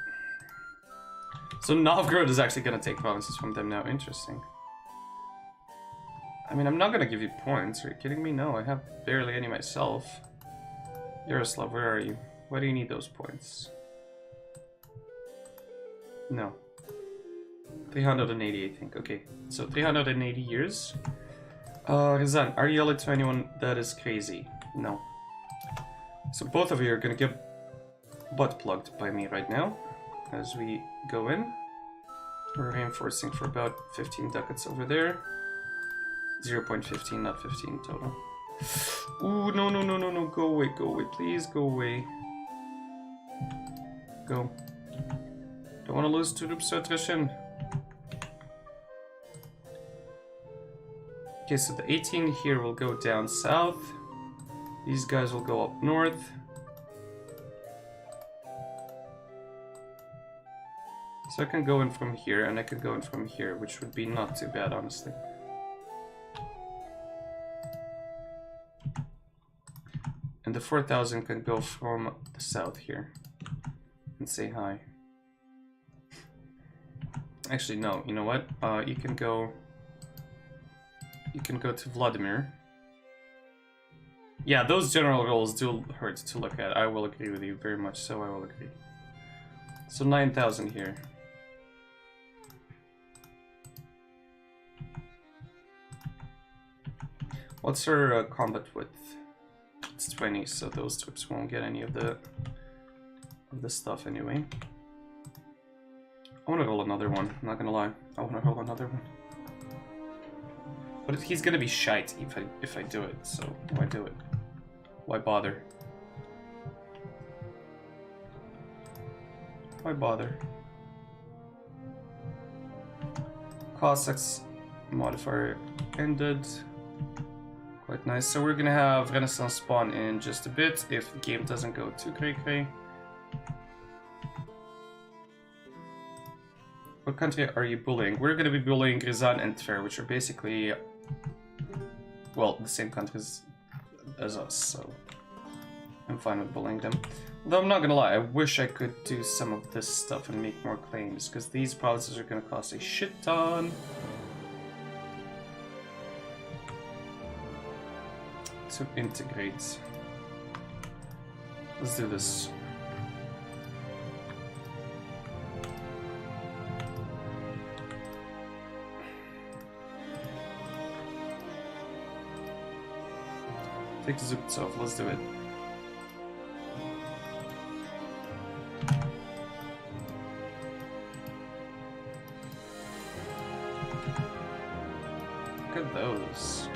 So Novgorod is actually going to take provinces from them now. Interesting. I mean, I'm not going to give you points. Are you kidding me? No, I have barely any myself. Yaroslav, where are you? Why do you need those points? No. 380, I think. Okay, so 380 years. Rizan, are you allied to anyone that is crazy? No. So both of you are going to get butt plugged by me right now. As we go in, we're reinforcing for about 15 ducats over there. 0.15, not 15 total. Ooh, no, no, no, no, no, go away, please go away. Go. Don't want to lose troops to attrition. Okay, so the 18 here will go down south. These guys will go up north. So I can go in from here, and I can go in from here, which would be not too bad, honestly. And the 4,000 can go from the south here and say hi. Actually, no, you know what? You can go to Vladimir. Yeah, those general roles do hurt to look at. I will agree with you very much, so I will agree. So 9,000 here. What's her combat width? It's 20, so those troops won't get any of the stuff anyway. I want to roll another one, I'm not gonna lie. I want to roll another one. But he's gonna be shite if I do it, so why do it? Why bother? Why bother? Cossacks modifier ended. Quite nice. So we're gonna have Renaissance spawn in just a bit if the game doesn't go too cray-cray. What country are you bullying? We're gonna be bullying Rizan and Tver, which are basically, well, the same countries as us, so I'm fine with bullying them. Though I'm not gonna lie, I wish I could do some of this stuff and make more claims, because these provinces are gonna cost a shit ton. To integrate. Let's do this. Take the zoops off, let's do it. Look at those.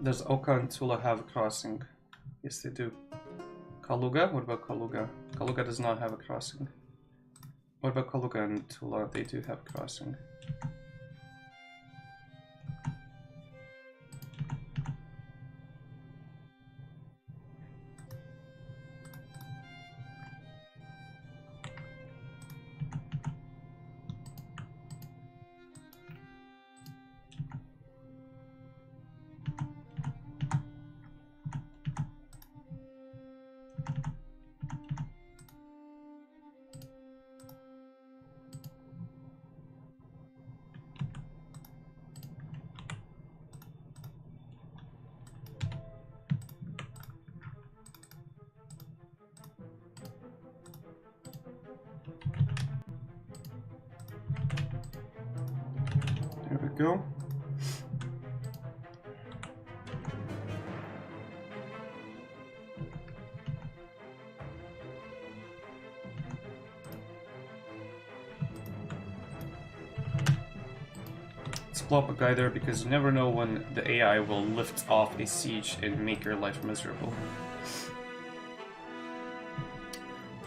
Does Oka and Tula have a crossing? Yes, they do. Kaluga? What about Kaluga? Kaluga does not have a crossing. What about Kaluga and Tula? They do have a crossing. There we go. Let's plop a guy there because you never know when the AI will lift off a siege and make your life miserable.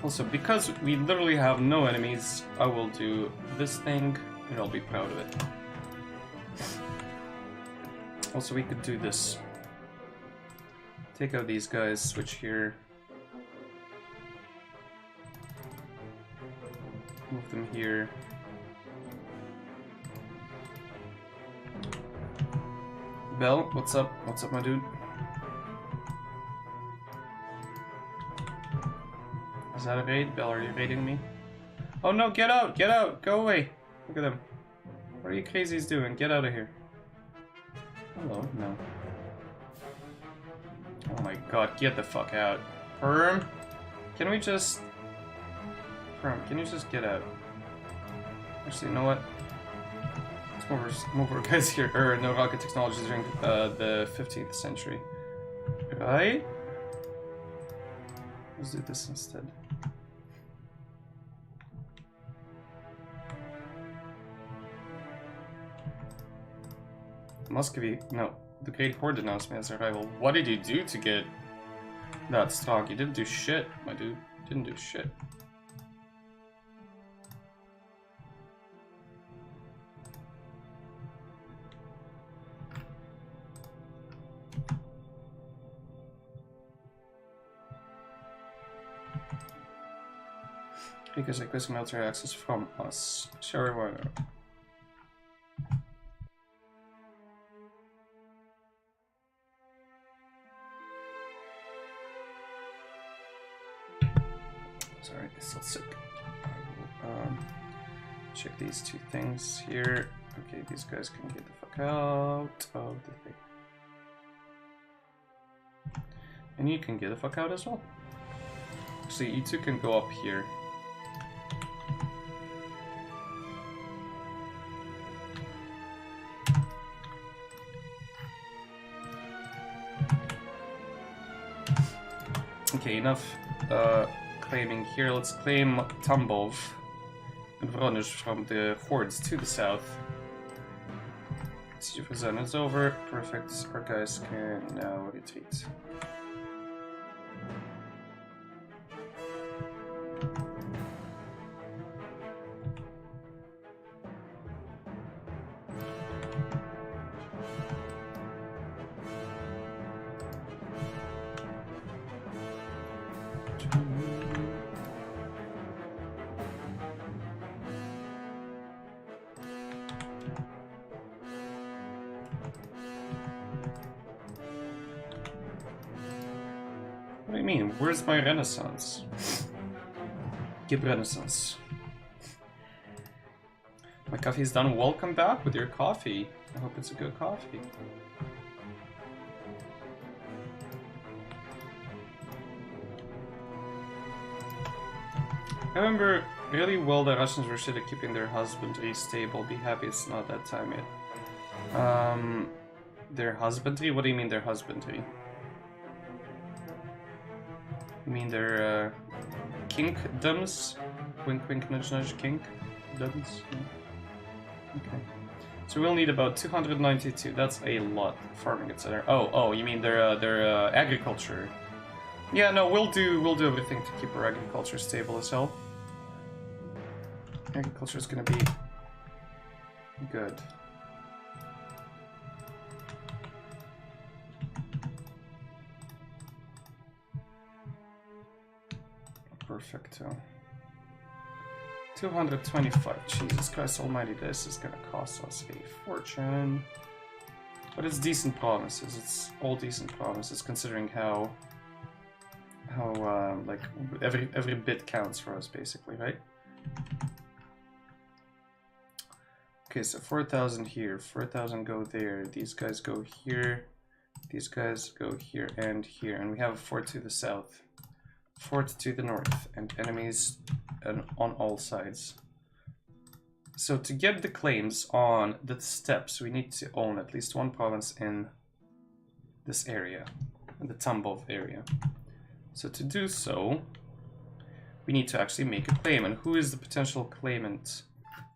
Also, because we literally have no enemies, I will do this thing and I'll be proud of it. Also, we could do this. Take out these guys, switch here. Move them here. Bell, what's up? What's up, my dude? Is that a raid? Bell, are you raiding me? Oh no, get out! Get out! Go away! Look at them. What are you crazies doing? Get out of here. Hello? No. Oh my god, get the fuck out. Perm? Can we just... Perm, can you just get out? Actually, you know what? Let's move our guys here. No rocket technologies during the 15th century. Right? Let's do this instead. Muscovy, no. The Great Horde announced me as a rival. What did you do to get that strong? You didn't do shit, my dude. Didn't do shit. Because requesting military access from us. Sure, why not? Sorry, I'm still sick. I will, check these two things here. Okay, these guys can get the fuck out of the thing. And you can get the fuck out as well. Actually, you two can go up here. Okay, enough claiming here. Let's claim Tambov and Voronezh from the hordes to the south. Siege of Kazan is over. Perfect. Our guys can now retreat. What do you mean? Where's my Renaissance? Give Renaissance. My coffee is done. Welcome back with your coffee. I hope it's a good coffee. I remember really well the Russians were shit at keeping their husbandry stable. Be happy it's not that time yet. Their husbandry? What do you mean their husbandry? You mean their kinkdoms? Wink wink nudge nudge kinkdoms? Okay. So we'll need about 292. That's a lot. Farming, etc. Oh, you mean their agriculture? Yeah, no, we'll do everything to keep our agriculture stable as hell. Agriculture is gonna be good. Perfecto. 225. Jesus Christ Almighty, this is gonna cost us a fortune. But it's decent promises. It's all decent promises, considering how like every bit counts for us, basically, right? Okay, so 4,000 here, 4,000 go there. These guys go here. These guys go here, and we have a fort to the south. Fort to the north, and enemies on all sides. So to get the claims on the steppes, we need to own at least one province in this area, the Tambov area. So to do so, we need to actually make a claim. And who is the potential claimant?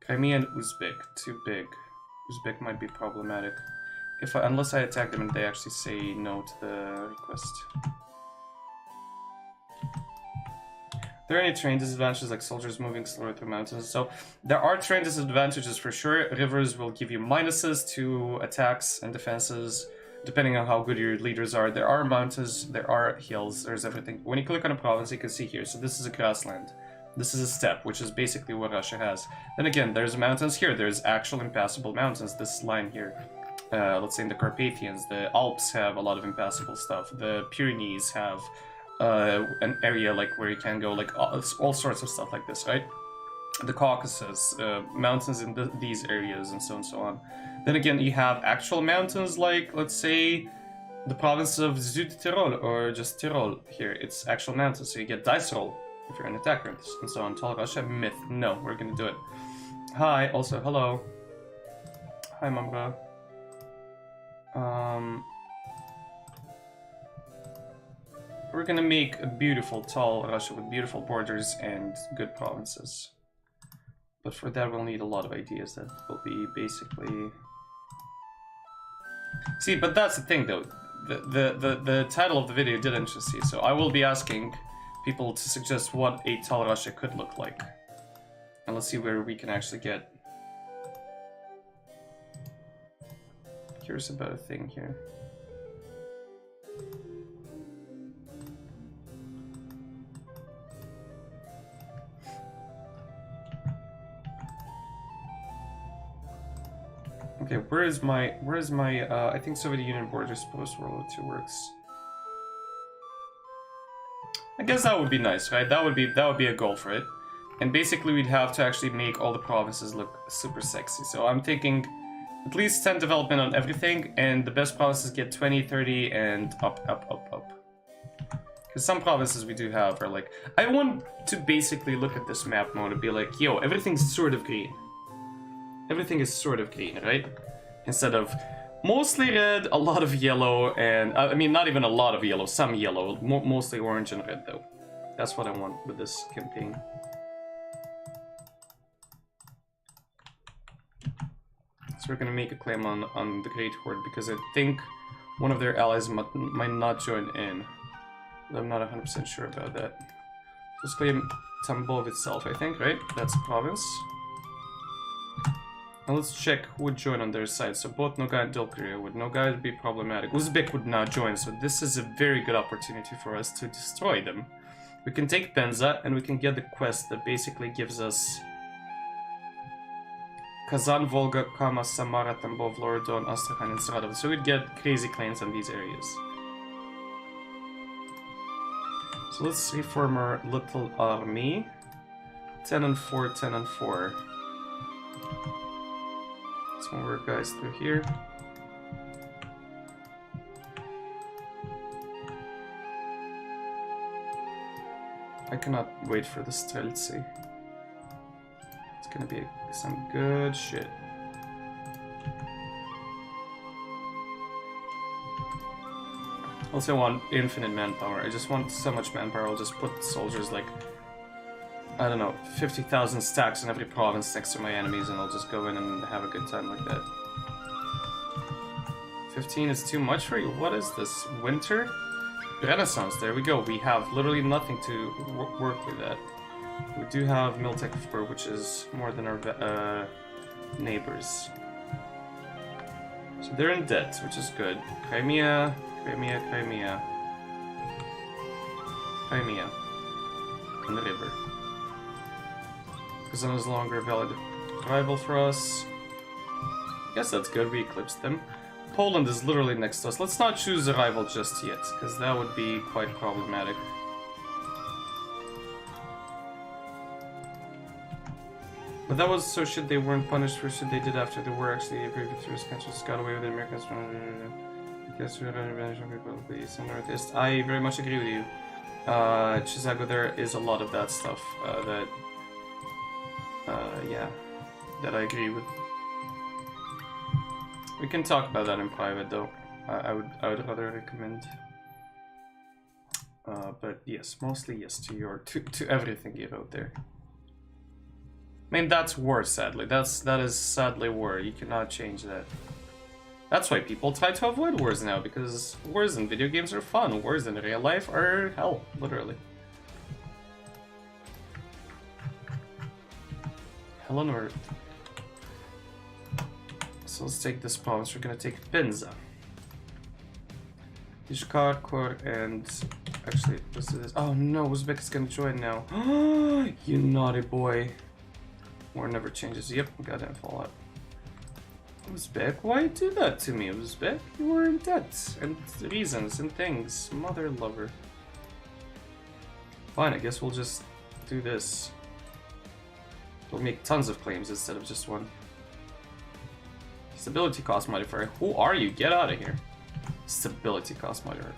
Crimea and Uzbek, too big. Uzbek might be problematic. Unless I attack them and they actually say no to the request. Are there any terrain disadvantages like soldiers moving slower through mountains? So there are terrain disadvantages for sure. Rivers will give you minuses to attacks and defenses, depending on how good your leaders are. There are mountains, there are hills, there's everything. When you click on a province, you can see here. So this is a grassland. This is a steppe, which is basically what Russia has. Then again, there's mountains here. There's actual impassable mountains. This line here. Let's say in the Carpathians, the Alps have a lot of impassable stuff. The Pyrenees have an area like where you can go, like all sorts of stuff like this, right? The Caucasus, mountains in these areas, and so on and so on. Then again, you have actual mountains like, let's say, the province of Südtirol, or just Tyrol here. It's actual mountains, so you get dice roll if you're an attacker, and so on. Tall Russia, myth. No, we're gonna do it. Hi, also, hello. Hi, Mambra. We're gonna make a beautiful, tall Russia with beautiful borders and good provinces. But for that, we'll need a lot of ideas that will be basically... See, but that's the thing, though. The title of the video did interest you, so I will be asking people to suggest what a tall Russia could look like. And let's see where we can actually get. Curious about a thing here. Okay, where is my, I think Soviet Union borders post World War II works. I guess that would be nice, right? That would be a goal for it. And basically we'd have to actually make all the provinces look super sexy. So I'm thinking at least 10 development on everything, and the best provinces get 20, 30, and up. Because some provinces we do have are like... I want to basically look at this map mode and be like, yo, everything's sort of green. Everything is sort of green, right? Instead of mostly red, a lot of yellow, and... I mean, not even a lot of yellow, some yellow. Mostly orange and red, though. That's what I want with this campaign. So we're gonna make a claim on the Great Horde because I think one of their allies might not join in. But I'm not 100% sure about that. Let's claim Tambov itself, I think, right? That's a province. Now let's check who would join on their side. So both Nogai and Dolkoria would. Nogai would be problematic. Uzbek would not join, so this is a very good opportunity for us to destroy them. We can take Penza, and we can get the quest that basically gives us Kazan, Volga, Kama, Samara, Tambov, Loredon, Astrakhan, and Saradov. So we'd get crazy claims on these areas. So let's reform our little army. 10 and 4, 10 and 4. Let's move our guys through here. I cannot wait for the Streltsy. It's gonna be some good shit. Also, I want infinite manpower. I just want so much manpower. I'll just put soldiers like, I don't know, 50,000 stacks in every province next to my enemies, and I'll just go in and have a good time like that. 15 is too much for you? What is this? Winter? Renaissance, there we go. We have literally nothing to work with that. We do have Miltech 4, which is more than our neighbors. So they're in debt, which is good. Crimea, Crimea, Crimea. Crimea. On the river. Kazan is no longer a valid rival for us. I guess that's good, we eclipsed them. Poland is literally next to us. Let's not choose a rival just yet, because that would be quite problematic. But that was so shit they weren't punished for shit they did after the war. Actually, every victorious country got away with the Americans. Because we're revenge on people of the East and Northeast. I very much agree with you. Chisago, there is a lot of that stuff yeah, that I agree with. We can talk about that in private, though. I would rather recommend. But yes, mostly yes to everything you wrote there. I mean, that's war, sadly. That is sadly war. You cannot change that. That's why people try to avoid wars now, because wars in video games are fun. Wars in real life are hell, literally. Hell on earth. So let's take this province. We're gonna take Penza. Ishkar, Kor, and actually, let's do this. Oh no, Uzbek is gonna join now. You naughty boy. War never changes. Yep, goddamn Fallout. Uzbek, why do that to me, Uzbek? You were in debt, and reasons, and things. Mother lover. Fine, I guess we'll just do this. We'll make tons of claims instead of just one. Stability cost modifier. Who are you? Get out of here. Stability cost modifier.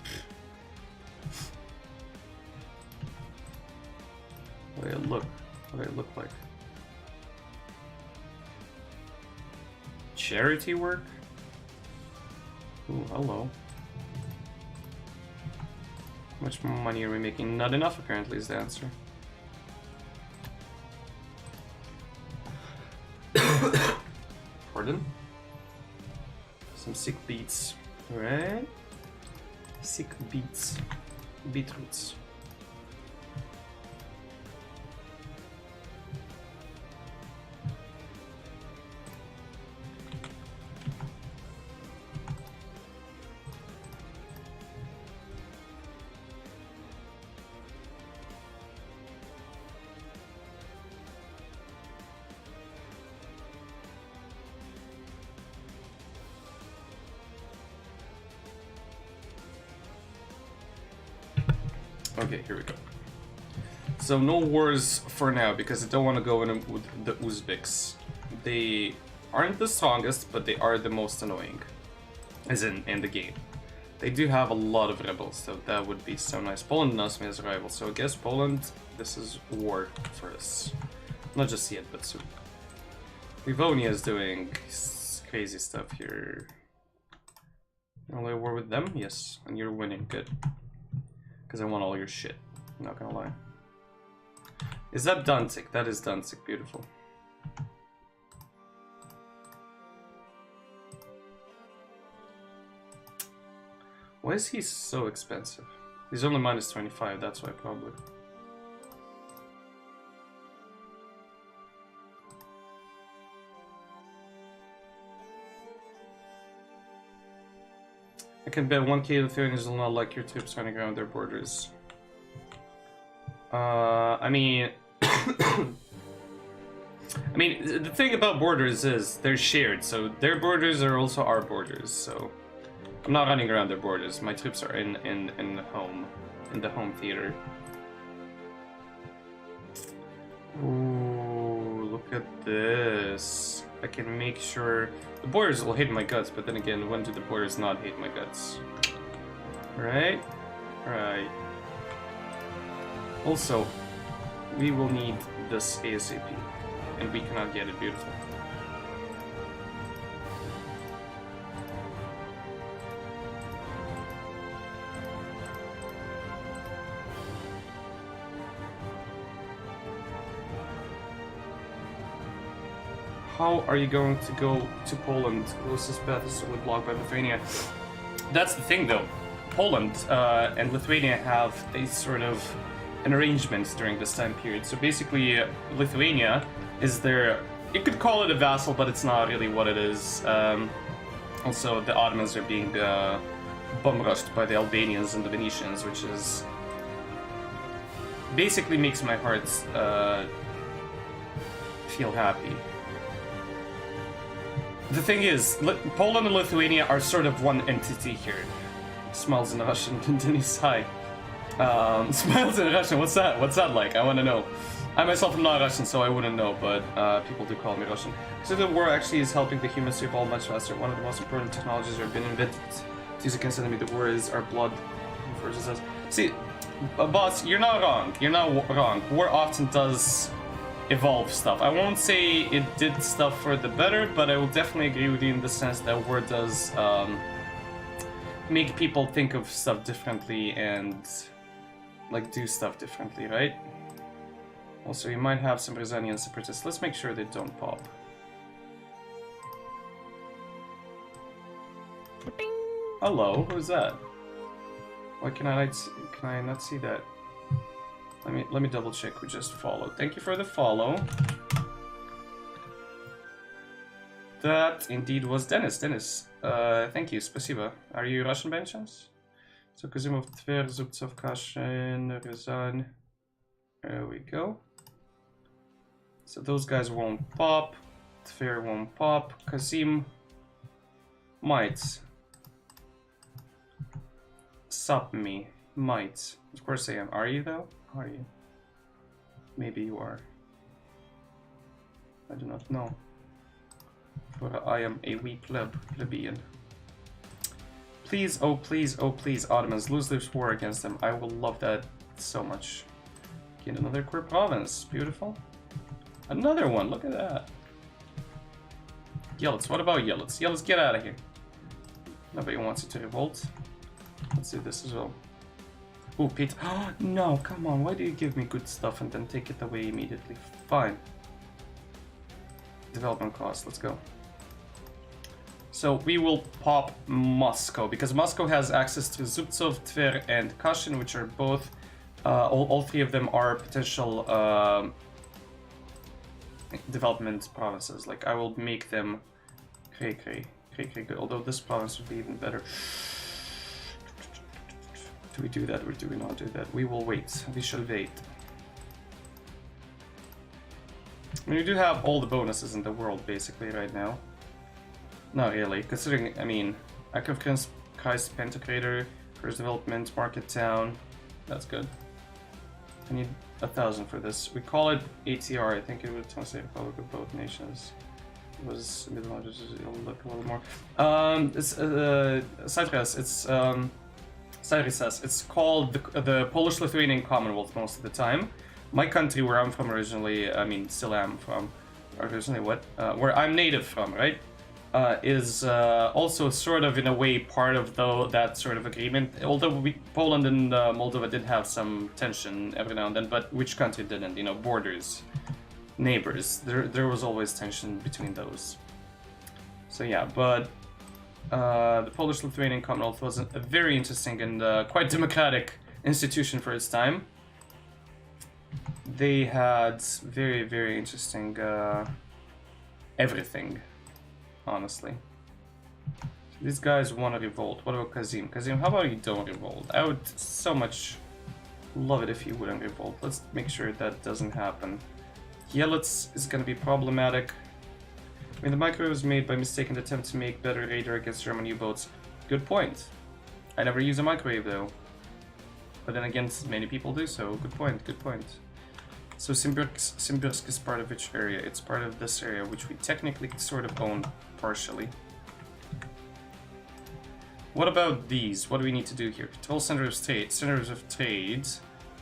What do they look? What do they look like? Charity work? Ooh, hello. How much money are we making? Not enough, apparently, is the answer. Pardon? Some sick beats. Alright. Sick beats. Beetroots. Okay, here we go. So no wars for now, because I don't want to go in with the Uzbeks. They aren't the strongest, but they are the most annoying. As in the game. They do have a lot of rebels, so that would be so nice. Poland knows me as a rival, so I guess Poland, this is war for us. Not just yet, but soon. Livonia is doing crazy stuff here. Only war with them? Yes, and you're winning, good. Because I want all your shit, I'm not gonna lie. Is that Danzig? That is Danzig. Beautiful. Why is he so expensive? He's only minus 25, that's why probably. I can bet 1k Lithuanians will not like your troops running around their borders. I mean... I mean, the thing about borders is they're shared, so their borders are also our borders, so... I'm not running around their borders. My troops are in the home theater. Ooh, look at this. I can make sure the borders will hate my guts, but then again, when do the borders not hate my guts? Right? Right. Also, we will need this ASAP, and we cannot get it. Beautiful. How are you going to go to Poland? Closest path is only blocked by Lithuania. That's the thing, though. Poland and Lithuania have a sort of an arrangement during this time period. So basically, Lithuania is their... You could call it a vassal, but it's not really what it is. Also, the Ottomans are being bum-rushed by the Albanians and the Venetians, which is... basically makes my heart feel happy. The thing is, Poland and Lithuania are sort of one entity here. Smiles in Russian, Denise, hi. Smiles in Russian, what's that? What's that like? I want to know. I myself am not Russian, so I wouldn't know, but people do call me Russian. So the war actually is helping the humans to evolve much faster. One of the most important technologies that have been invented to use against enemy. The war is our blood forces us. See, boss, you're not wrong. You're not wrong. War often does evolve stuff. I won't say it did stuff for the better, but I will definitely agree with you in the sense that war does make people think of stuff differently and like do stuff differently, right? Also, you might have some Ryazanian separatists. Let's make sure they don't pop. Hello, who's that? Why can I not see that? Let me double check who just followed. Thank you for the follow. That indeed was Dennis. Dennis, thank you, спасибо. Are you Russian by any chance? So Kazimov, Tver, Zubtsov, Kashin, Ryazan. There we go. So those guys won't pop. Tver won't pop. Kazim might. Sup me. Might. Of course I am. Are you though? Are you? Maybe you are. I do not know. For I am a wee plebeian. Please, oh please, Ottomans, lose this war against them. I will love that so much. Get another queer province. Beautiful. Another one, look at that. Yelits, what about Yelits? Yelits, get out of here. Nobody wants you to revolt. Let's do this as well. Ooh, Pete. Oh, no, come on. Why do you give me good stuff and then take it away immediately? Fine. Development cost. Let's go. So we will pop Moscow because Moscow has access to Zubtsov, Tver, and Kashin, which are both. All three of them are potential development provinces. Like I will make them Kray good. Although this province would be even better. Do we do that or do we not do that? We will wait. We shall wait. I mean, we do have all the bonuses in the world basically right now. Not really, considering, I mean, Akov Kreis Pentacrator, first development, Market Town. That's good. I need 1,000 for this. We call it ATR. I think it would translate Republic of Both Nations. It was a bit larger, it'll look a little more. It's Cyprus. It's Cyprus. It's called the Polish-Lithuanian Commonwealth most of the time. My country, where I'm from originally, I mean, still am from. Originally, what? Where I'm native from, right? is also sort of in a way part of that sort of agreement. Although Poland and Moldova did have some tension every now and then, but which country didn't? You know, borders, neighbors. There was always tension between those. So yeah, but the Polish-Lithuanian Commonwealth was a very interesting and quite democratic institution for its time. They had very, very interesting everything. Honestly. These guys want to revolt. What about Kazim? Kazim, how about you don't revolt? I would so much love it if you wouldn't revolt. Let's make sure that doesn't happen. Yelets is going to be problematic. I mean, the microwave was made by mistaken attempt to make better radar against German U-boats. Good point. I never use a microwave though. But then again, many people do, so good point, good point. So Simbirsk is part of which area? It's part of this area, which we technically sort of own partially. What about these? What do we need to do here? Control centers of trade.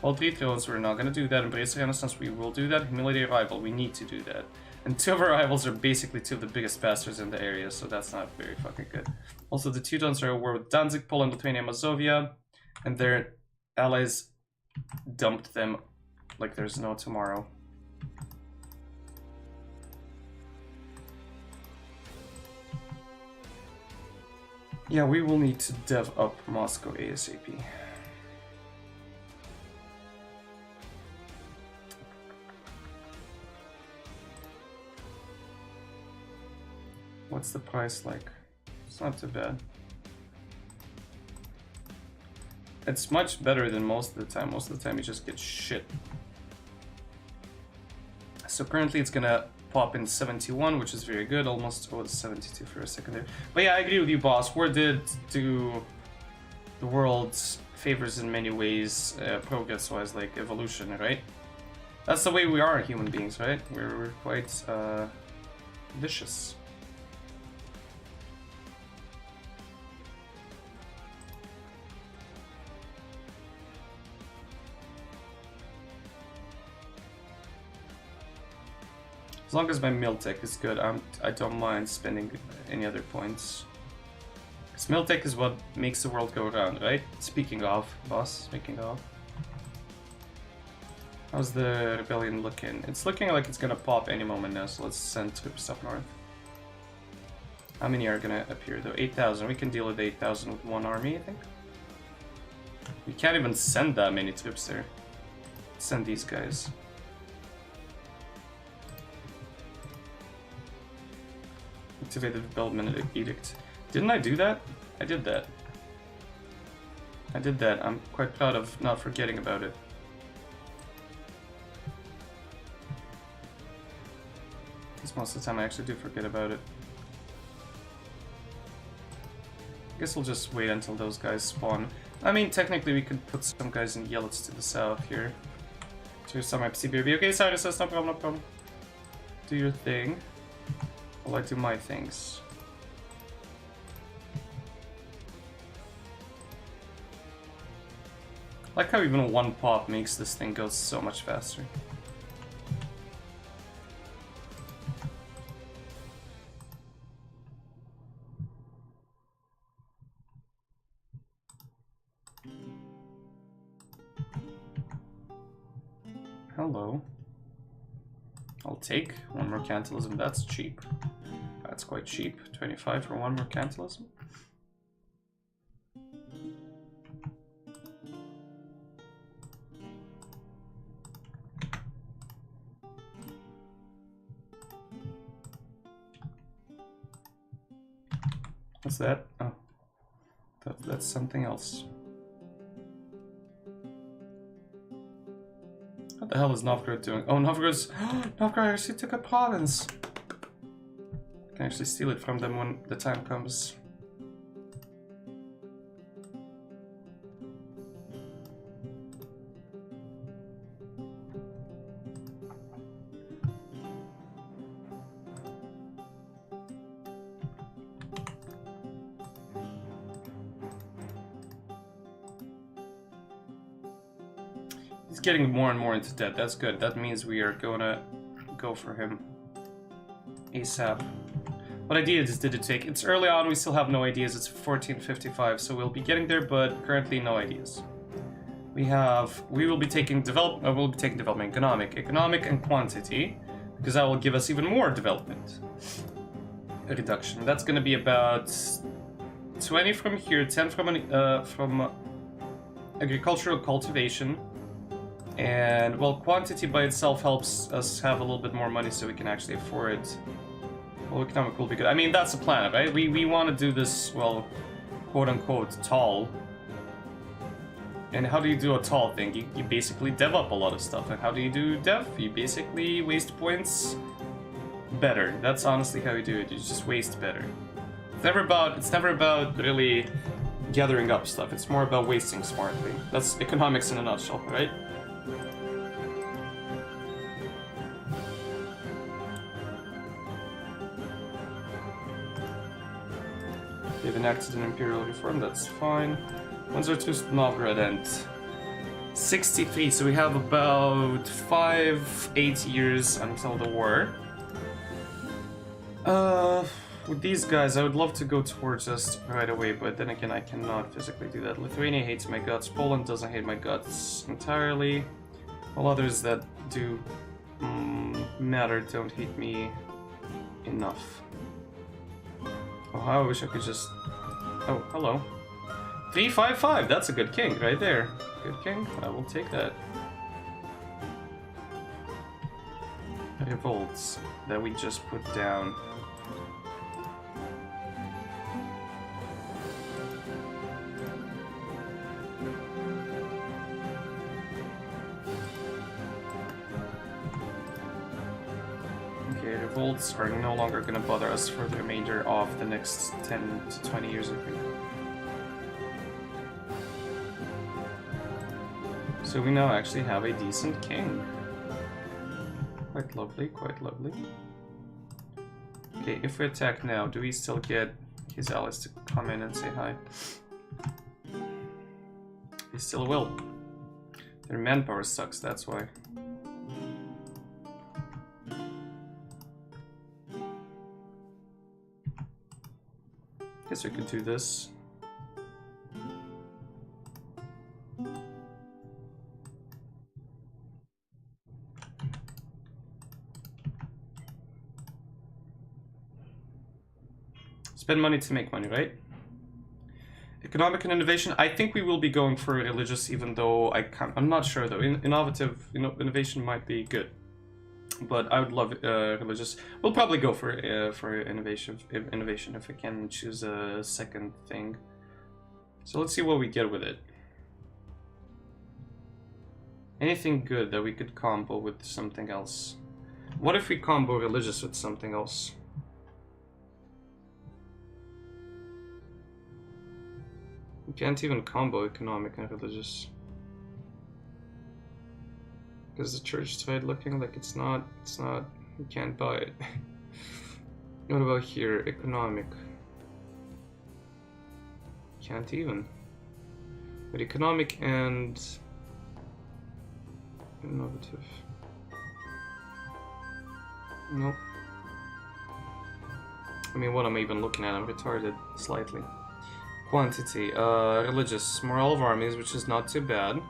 All 3 thrones, we're not going to do that. Embrace the Renaissance, we will do that. Humiliate a rival, we need to do that. And 2 of our rivals are basically 2 of the biggest bastards in the area, so that's not very fucking good. Also, the Teutons are at war with Danzig, Poland, Lithuania, Mazovia, and their allies dumped them like there's no tomorrow. Yeah, we will need to dev up Moscow ASAP. What's the price like? It's not too bad. It's much better than most of the time. Most of the time you just get shit. So currently it's gonna pop in 71, which is very good. Almost, oh, it's 72 for a second there. But yeah, I agree with you, boss. War did do the world's favors in many ways, progress-wise, like evolution, right? That's the way we are human beings, right? We're quite vicious. As long as my Miltech is good, I don't mind spending any other points. Because Miltech is what makes the world go around, right? Speaking of, boss, speaking of. How's the rebellion looking? It's looking like it's gonna pop any moment now, so let's send troops up north. How many are gonna appear though? 8,000. We can deal with 8,000 with 1 army, I think. We can't even send that many troops there. Let's send these guys. Activate the development edict. Didn't I do that? I did that. I did that. I'm quite proud of not forgetting about it. Because most of the time I actually do forget about it. I guess we'll just wait until those guys spawn. I mean, technically we could put some guys in Yelets to the south here. To some FCBB. Okay, Cyrus, no problem, no problem. Do your thing. While I do my things. I like how even 1 pop makes this thing go so much faster. Hello. I'll take 1 mercantilism, that's cheap. That's quite cheap. 25 for 1 mercantilism. What's that? Oh, that's something else. What the hell is Novgorod doing? Oh, Novgorod actually took a province. I can actually steal it from them when the time comes. He's getting more and more into debt. That's good. That means we are gonna go for him ASAP. What ideas did it take? It's early on, we still have no ideas. It's 1455, so we'll be getting there, but currently no ideas. We will be taking development, economic and quantity, because that will give us even more development. A reduction. That's going to be about 20 from here, 10 from agricultural cultivation. And, well, quantity by itself helps us have a little bit more money so we can actually afford it. Well, economic will be good. I mean, that's the plan, right? We want to do this, well, quote-unquote, tall. And how do you do a tall thing? You basically dev up a lot of stuff. And how do you do dev? You basically waste points better. That's honestly how you do it. You just waste better. It's never about really gathering up stuff. It's more about wasting smartly. That's economics in a nutshell, right? They've enacted an imperial reform, that's fine. Windsor to Novgorod and 63, so we have about 8 years until the war. With these guys, I would love to go towards us right away, but then again, I cannot physically do that. Lithuania hates my guts, Poland doesn't hate my guts entirely. All others that do matter don't hate me enough. Oh, I wish I could just... Oh, hello. 355, that's a good king right there. Good king, I will take that. Revolts that we just put down. Revolts are no longer going to bother us for the remainder of the next 10 to 20 years, I think. So we now actually have a decent king. Quite lovely, quite lovely. Okay, if we attack now, do we still get his allies to come in and say hi? They still will. Their manpower sucks, that's why. Guess we could do this. Spend money to make money, right? Economic and innovation. I think we will be going for religious, even though I'm not sure though. Innovation might be good. But I would love religious. We'll probably go for innovation if we can choose a second thing. So let's see what we get with it. Anything good that we could combo with something else. What if we combo religious with something else? We can't even combo economic and religious. Because the church tried looking like it's not, you can't buy it. What about here? Economic. Can't even. But economic and innovative. Nope. I mean, what am I even looking at? I'm retarded slightly. Quantity. Religious. Morale of armies, which is not too bad.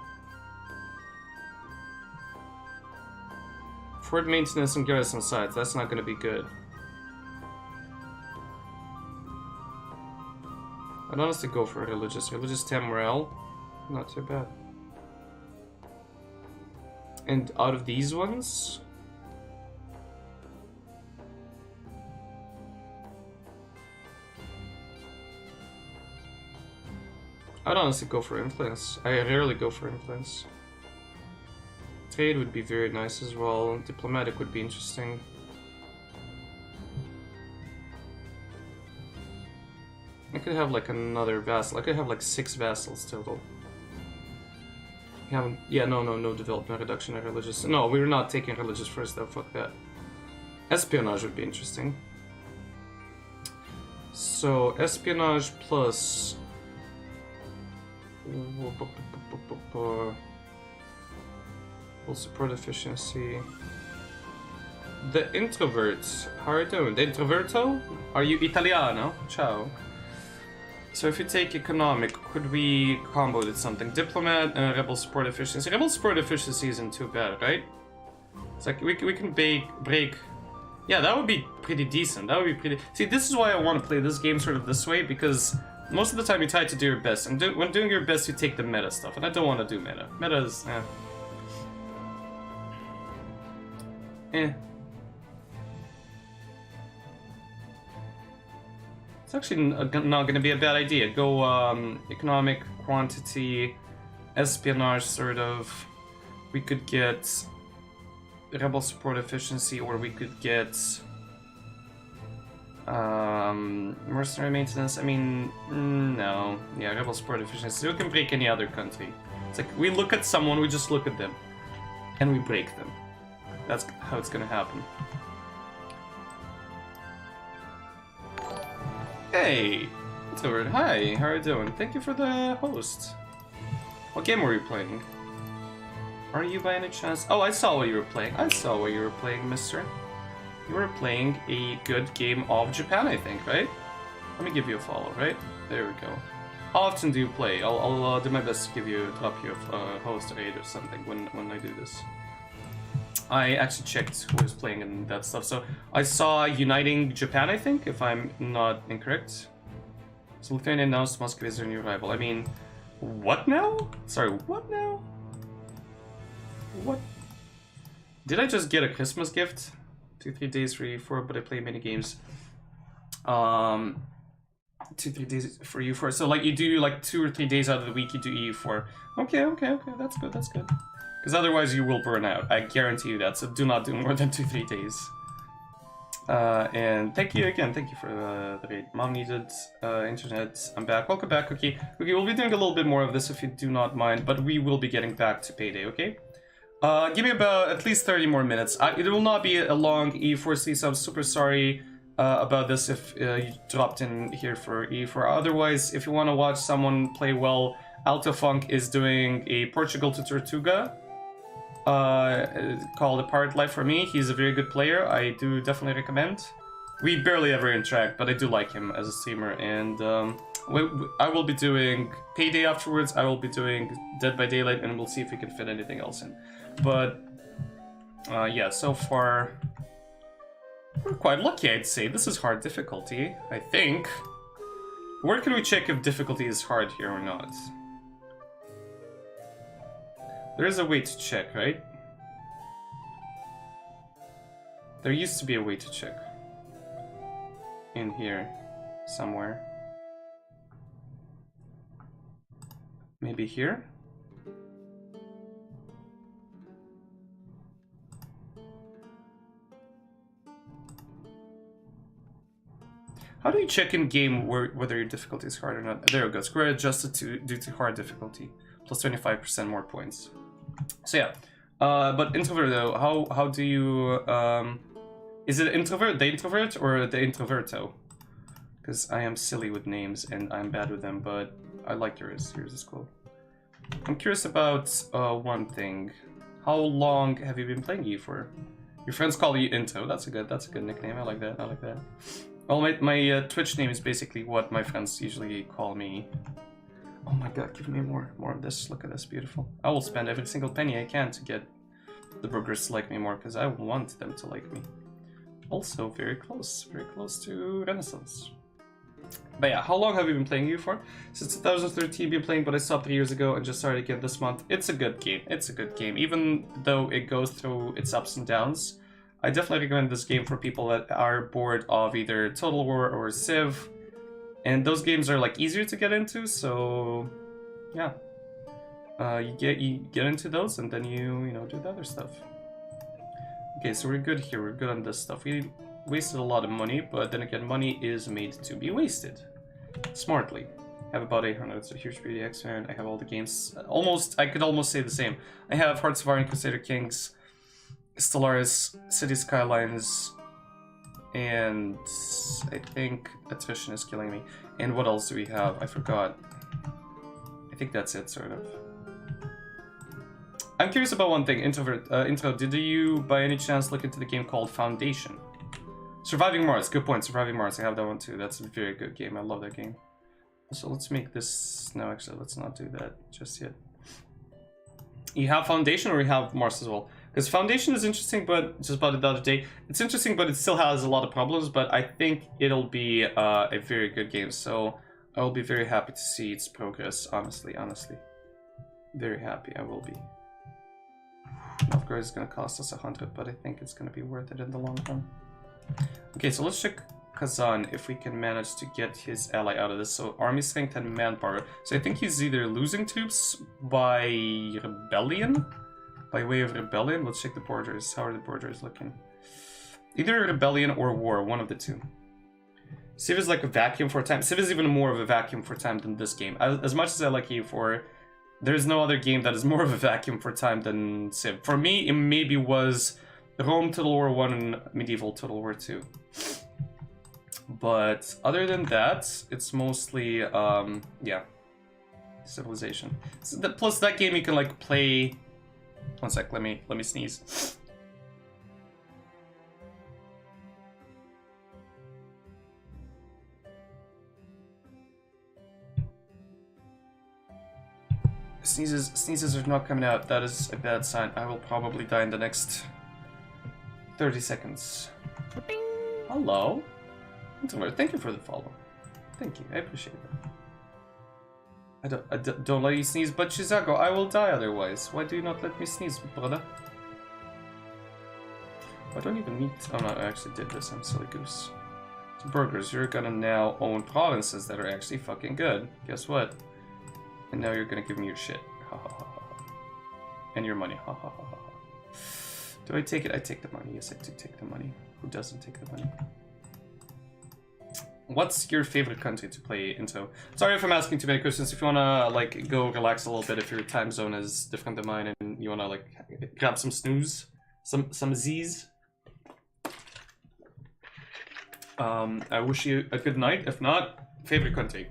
Fort maintenance and garrison sites, that's not going to be good. I'd honestly go for religious. Religious 10 morale, not too bad. And out of these ones... I'd honestly go for influence. I rarely go for influence. Trade would be very nice as well. Diplomatic would be interesting. I could have like another vassal. I could have like 6 vassals total. Yeah, no development reduction in religious. No, we're not taking religious first though, fuck that. Espionage would be interesting. So, espionage plus... Full support efficiency. the introverts, how are you doing? The introverto? Are you Italiano? Ciao. So if you take economic, could we combo with something? Diplomat and rebel support efficiency. Rebel support efficiency isn't too bad, right? It's like we can break. Yeah, that would be pretty decent. That would be pretty. See, this is why I want to play this game sort of this way, because most of the time you try to do your best, and when doing your best, you take the meta stuff, and I don't want to do meta. Meta is It's actually not going to be a bad idea. Go economic, quantity, espionage, sort of. We could get rebel support efficiency, or we could get mercenary maintenance. I mean, no. Yeah, rebel support efficiency. We can break any other country. It's like we look at someone, we just look at them, and we break them. That's how it's going to happen. Hey, it's over. Hi, how are you doing? Thank you for the host. What game were you playing? Are you by any chance? Oh, I saw what you were playing. I saw what you were playing, mister. You were playing a good game of Japan, I think, right? Let me give you a follow, right? There we go. How often do you play? I'll do my best to drop you a host raid or something when I do this. I actually checked who was playing and that stuff. So I saw Uniting Japan, I think, if I'm not incorrect. So Lithuania announced Moscow is their new rival. I mean, what now? Sorry, what now? What? Did I just get a Christmas gift? 2-3 days for EU4, but I play many games. 2-3 days for EU4. So like you do like 2 or 3 days out of the week you do EU4. Okay, that's good, that's good. Because otherwise you will burn out. I guarantee you that. So do not do more than 2-3 days. And thank you again. Thank you for the raid. Mom needed internet. I'm back. Welcome back, Cookie. Cookie, we'll be doing a little bit more of this if you do not mind, but we will be getting back to Payday, okay? Give me about at least 30 more minutes. It will not be a long E4C, so I'm super sorry about this if you dropped in here for E4. Otherwise, if you want to watch someone play well, Alto Funk is doing a Portugal to Tortuga called A Pirate Life for me. He's a very good player. I do definitely recommend. We barely ever interact, but I do like him as a streamer. And I will be doing Payday afterwards. I will be doing Dead by Daylight, and we'll see if we can fit anything else in. But yeah, so far we're quite lucky, I'd say. This is hard difficulty, I think. Where can we check if difficulty is hard here or not? There is a way to check, right? There used to be a way to check. In here, somewhere. Maybe here? How do you check in game whether your difficulty is hard or not? There we go. Square adjusted due to hard difficulty. Plus 25% more points. So yeah. But introvert though, how do you is it introvert, the introvert, or the introverto? Because I am silly with names and I'm bad with them, but I like yours. Yours is cool. I'm curious about one thing. How long have you been playing for? Your friends call you Into. That's a good nickname. I like that. I like that. Well, my Twitch name is basically what my friends usually call me. Oh my god, give me more of this. Look at this, beautiful. I will spend every single penny I can to get the boogers to like me more, because I want them to like me. Also, very close to Renaissance. But yeah, how long have you been playing for? Since 2013, been playing, but I stopped 3 years ago and just started again this month. It's a good game. It's a good game, even though it goes through its ups and downs. I definitely recommend this game for people that are bored of either Total War or Civ. And those games are like easier to get into, so yeah. You get into those and then you know, do the other stuff. Okay, so we're good here. We're good on this stuff. We wasted a lot of money, but then again, money is made to be wasted. Smartly. I have about 800. It's a huge beauty X-fan. I have all the games. I could almost say the same. I have Hearts of Iron, Crusader Kings, Stellaris, City Skylines, and I think attrition is killing me. And what else do we have? I forgot. I think that's it, sort of. I'm curious about one thing. Intro, did you by any chance look into the game called Foundation? Surviving Mars, good point. Surviving Mars, I have that one too. That's a very good game. I love that game. So let's make this... No, actually, let's not do that just yet. You have Foundation or you have Mars as well? Because Foundation is interesting, but just about the other day. It's interesting, but it still has a lot of problems, but I think it'll be a very good game. So I will be very happy to see its progress, honestly. Very happy, I will be. Novgorod is going to cost us 100, but I think it's going to be worth it in the long run. Okay, so let's check Kazan if we can manage to get his ally out of this. So army strength and manpower. So I think he's either losing troops by rebellion, by way of rebellion. Let's check the borders. How are the borders looking? Either rebellion or war, one of the two. Civ is like a vacuum for time. Civ is even more of a vacuum for time than this game. As much as I like EU4, there's no other game that is more of a vacuum for time than Civ. For me, it maybe was Rome Total War 1 and Medieval Total War 2. But other than that, it's mostly, yeah, Civilization. So plus that game you can like play... One sec, let me sneeze. Sneezes are not coming out. That is a bad sign. I will probably die in the next 30 seconds. Hello. Thank you for the follow. Thank you. I appreciate that. I don't let you sneeze, but Shizago, I will die otherwise. Why do you not let me sneeze, brother? I don't even need... Oh no, I actually did this. I'm silly goose. So burgers, you're gonna now own provinces that are actually fucking good. Guess what? And now you're gonna give me your shit. Ha ha ha ha. And your money. Ha ha ha ha. Do I take it? I take the money. Yes, I do take the money. Who doesn't take the money? What's your favorite country to play into? Sorry if I'm asking too many questions. If you wanna like go relax a little bit, if your time zone is different than mine, and you wanna like grab some snooze, some Z's. I wish you a good night. If not, favorite country.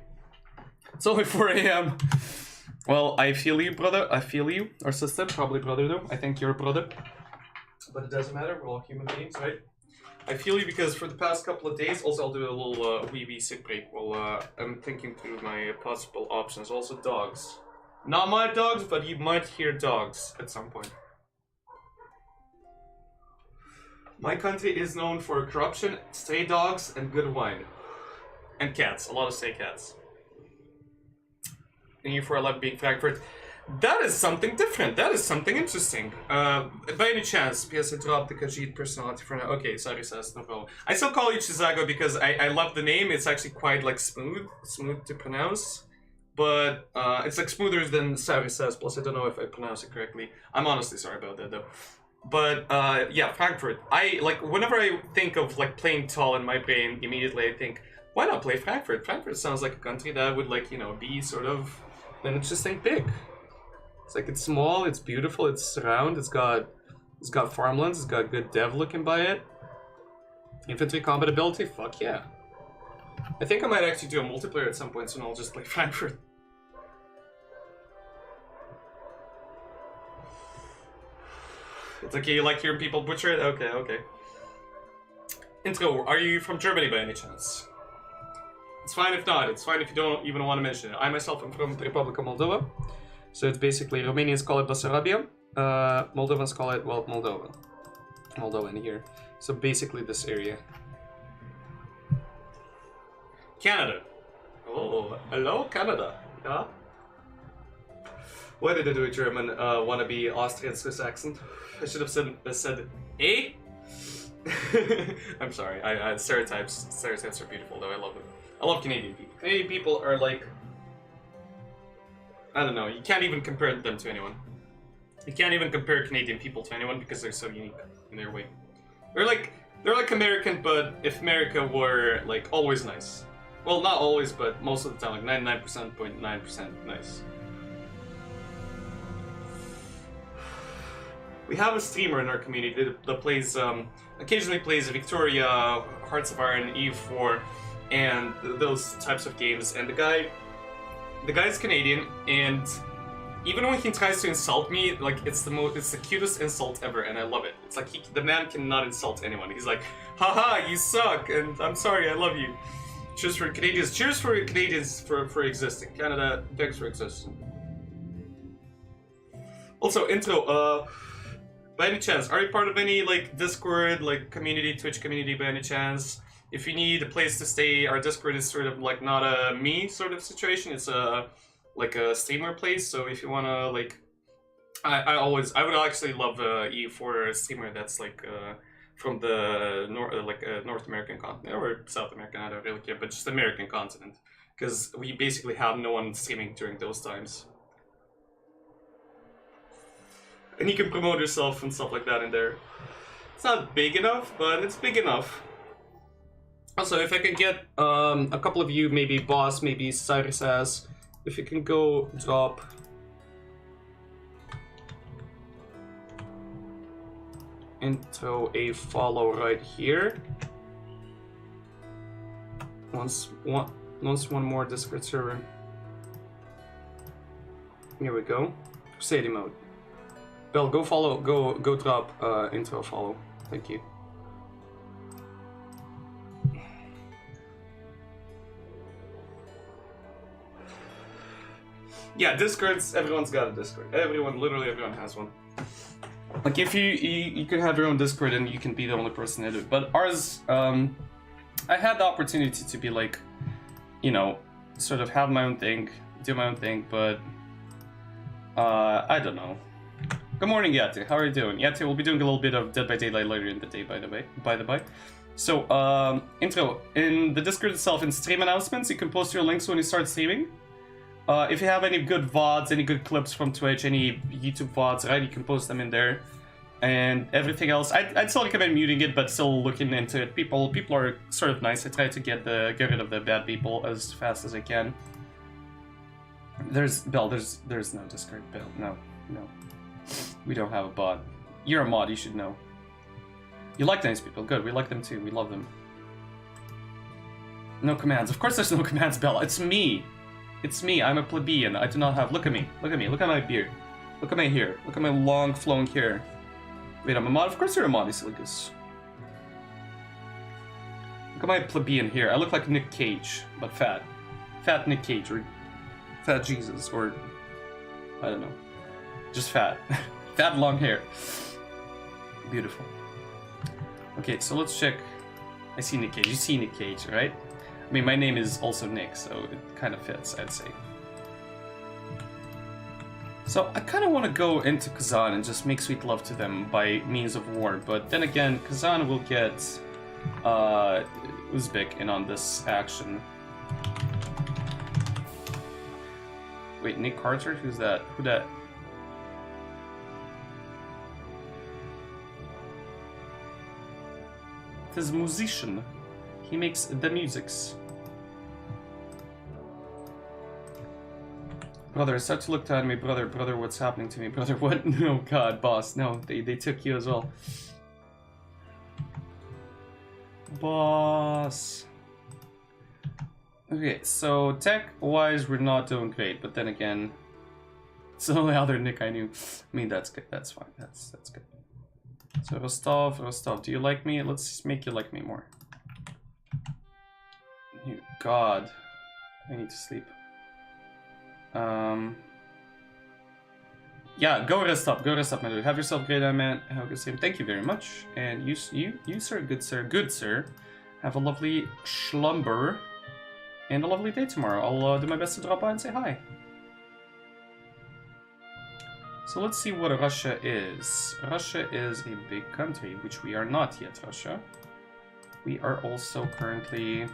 It's only 4 AM. Well, I feel you, brother. I feel you. Or sister, probably brother though. I think you're a brother. But it doesn't matter. We're all human beings, right? I feel you because for the past couple of days, also I'll do a little wee sick break while I'm thinking through my possible options. Also dogs. Not my dogs, but you might hear dogs at some point. My country is known for corruption, stray dogs, and good wine. And cats. A lot of stray cats. And you for 11 being Frankfurt. That is something different. That is something interesting. By any chance, because I dropped the Khajiit personality for now. Okay, sorry, Sass, no problem. I still call you Chizago because I love the name. It's actually quite like smooth to pronounce. But it's like smoother than Sorry Sass, plus I don't know if I pronounce it correctly. I'm honestly sorry about that though. But yeah, Frankfurt. I like whenever I think of like playing tall in my brain, immediately I think, why not play Frankfurt? Frankfurt sounds like a country that would like, you know, be sort of, then it's just think big. It's like it's small, it's beautiful, it's round, it's got farmlands, it's got good dev looking by it. Infantry combat ability, fuck yeah. I think I might actually do a multiplayer at some point soon. I'll just play Frankfurt. It's okay, you like hearing people butcher it? Okay, okay. Intro, are you from Germany by any chance? It's fine if not, it's fine if you don't even want to mention it. I myself am from the Republic of Moldova. So it's basically, Romanians call it Bessarabia, Moldovans call it, well, Moldova. Moldova in here. So basically this area. Canada. Oh, hello, Canada. Yeah? Why did I do a German wannabe Austrian Swiss accent? I should have said eh? I'm sorry, stereotypes are beautiful though, I love them. I love Canadian people. Canadian people are like, I don't know, you can't even compare them to anyone. You can't even compare Canadian people to anyone because they're so unique in their way. They're like American, but if America were like always nice. Well, not always, but most of the time, like 99.9% nice. We have a streamer in our community that plays, occasionally plays Victoria, Hearts of Iron, EU4, and those types of games. And the guy's Canadian, and Even when he tries to insult me, like it's the cutest insult ever, and I love it. It's like the man cannot insult anyone. He's like, haha, you suck, and I'm sorry, I love you. Cheers for Canadians. Cheers for Canadians for existing. Canada, thanks for existing. Also, intro, by any chance, are you part of any like Discord, like community, Twitch community by any chance? If you need a place to stay, our Discord is sort of like not a me sort of situation. It's like a streamer place. So if you wanna like, I would actually love you for a streamer that's like from the North American continent or South American. I don't really care, but just American continent, because we basically have no one streaming during those times. And you can promote yourself and stuff like that in there. It's not big enough, but it's big enough. Also, if I can get a couple of you, maybe Boss, maybe Cyrus As, if you can go drop intro a follow right here. Once one more Discord server. Here we go. Crusade mode. Bell, go follow, go drop intro follow. Thank you. Yeah, Discords, everyone's got a Discord. Literally everyone has one. Like if you could have your own Discord and you can be the only person in it. But ours, I had the opportunity to be like, you know, sort of have my own thing, do my own thing, but I don't know. Good morning, Yati. How are you doing? Yati, we'll be doing a little bit of Dead by Daylight later in the day, by the way. So, intro. In the Discord itself, in stream announcements, you can post your links when you start streaming. If you have any good VODs, any good clips from Twitch, any YouTube VODs, right, you can post them in there. And everything else, I'd still recommend muting it, but still looking into it. People are sort of nice. I try to get rid of the bad people as fast as I can. There's no Discord, Bell. No. We don't have a bot. You're a mod, you should know. You like nice people, good. We like them too. We love them. No commands. Of course there's no commands, Bella. It's me. It's me. I'm a plebeian. I do not have... Look at me. Look at me. Look at my beard. Look at my hair. Look at my long flowing hair. Wait, I'm a mod? Of course you're a mod, Isilicus. Look at my plebeian hair. I look like Nick Cage, but fat. Fat Nick Cage, or Fat Jesus, or... I don't know. Just fat. Fat long hair. Beautiful. Okay, so let's check. I see Nick Cage. You see Nick Cage, right? I mean, my name is also Nick, so it kind of fits, I'd say. So I kind of want to go into Kazan and just make sweet love to them by means of war, but then again, Kazan will get Uzbek in on this action. Wait, Nick Carter? Who's that? Who that? He's a musician. He makes the musics. Brother, I start to look at me, brother, what's happening to me? Brother, what? No, God, boss, no, they took you as well. Boss. Okay, so tech-wise, we're not doing great, but then again, it's the only other Nick I knew. I mean, that's good, that's fine, that's good. So Rostov, do you like me? Let's make you like me more. God, I need to sleep. Yeah, go rest up, my dude. Have yourself a great night, man. Have a good sleep. Thank you very much. And you, sir, good sir. Have a lovely slumber and a lovely day tomorrow. I'll do my best to drop by and say hi. So let's see what Russia is. Russia is a big country, which we are not yet, Russia. We are also currently...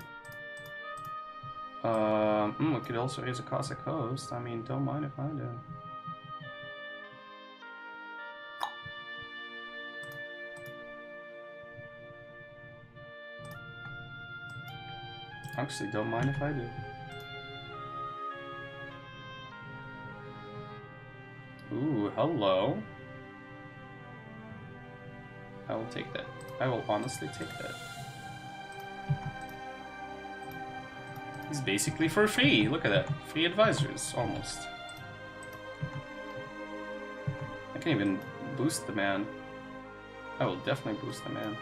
we could also raise a Cossack host. I mean, don't mind if I do. Actually, don't mind if I do. Ooh, hello. I will take that. I will honestly take that. He's basically for free. Look at that. Free advisors, almost. can even boost the man. I will definitely boost the man.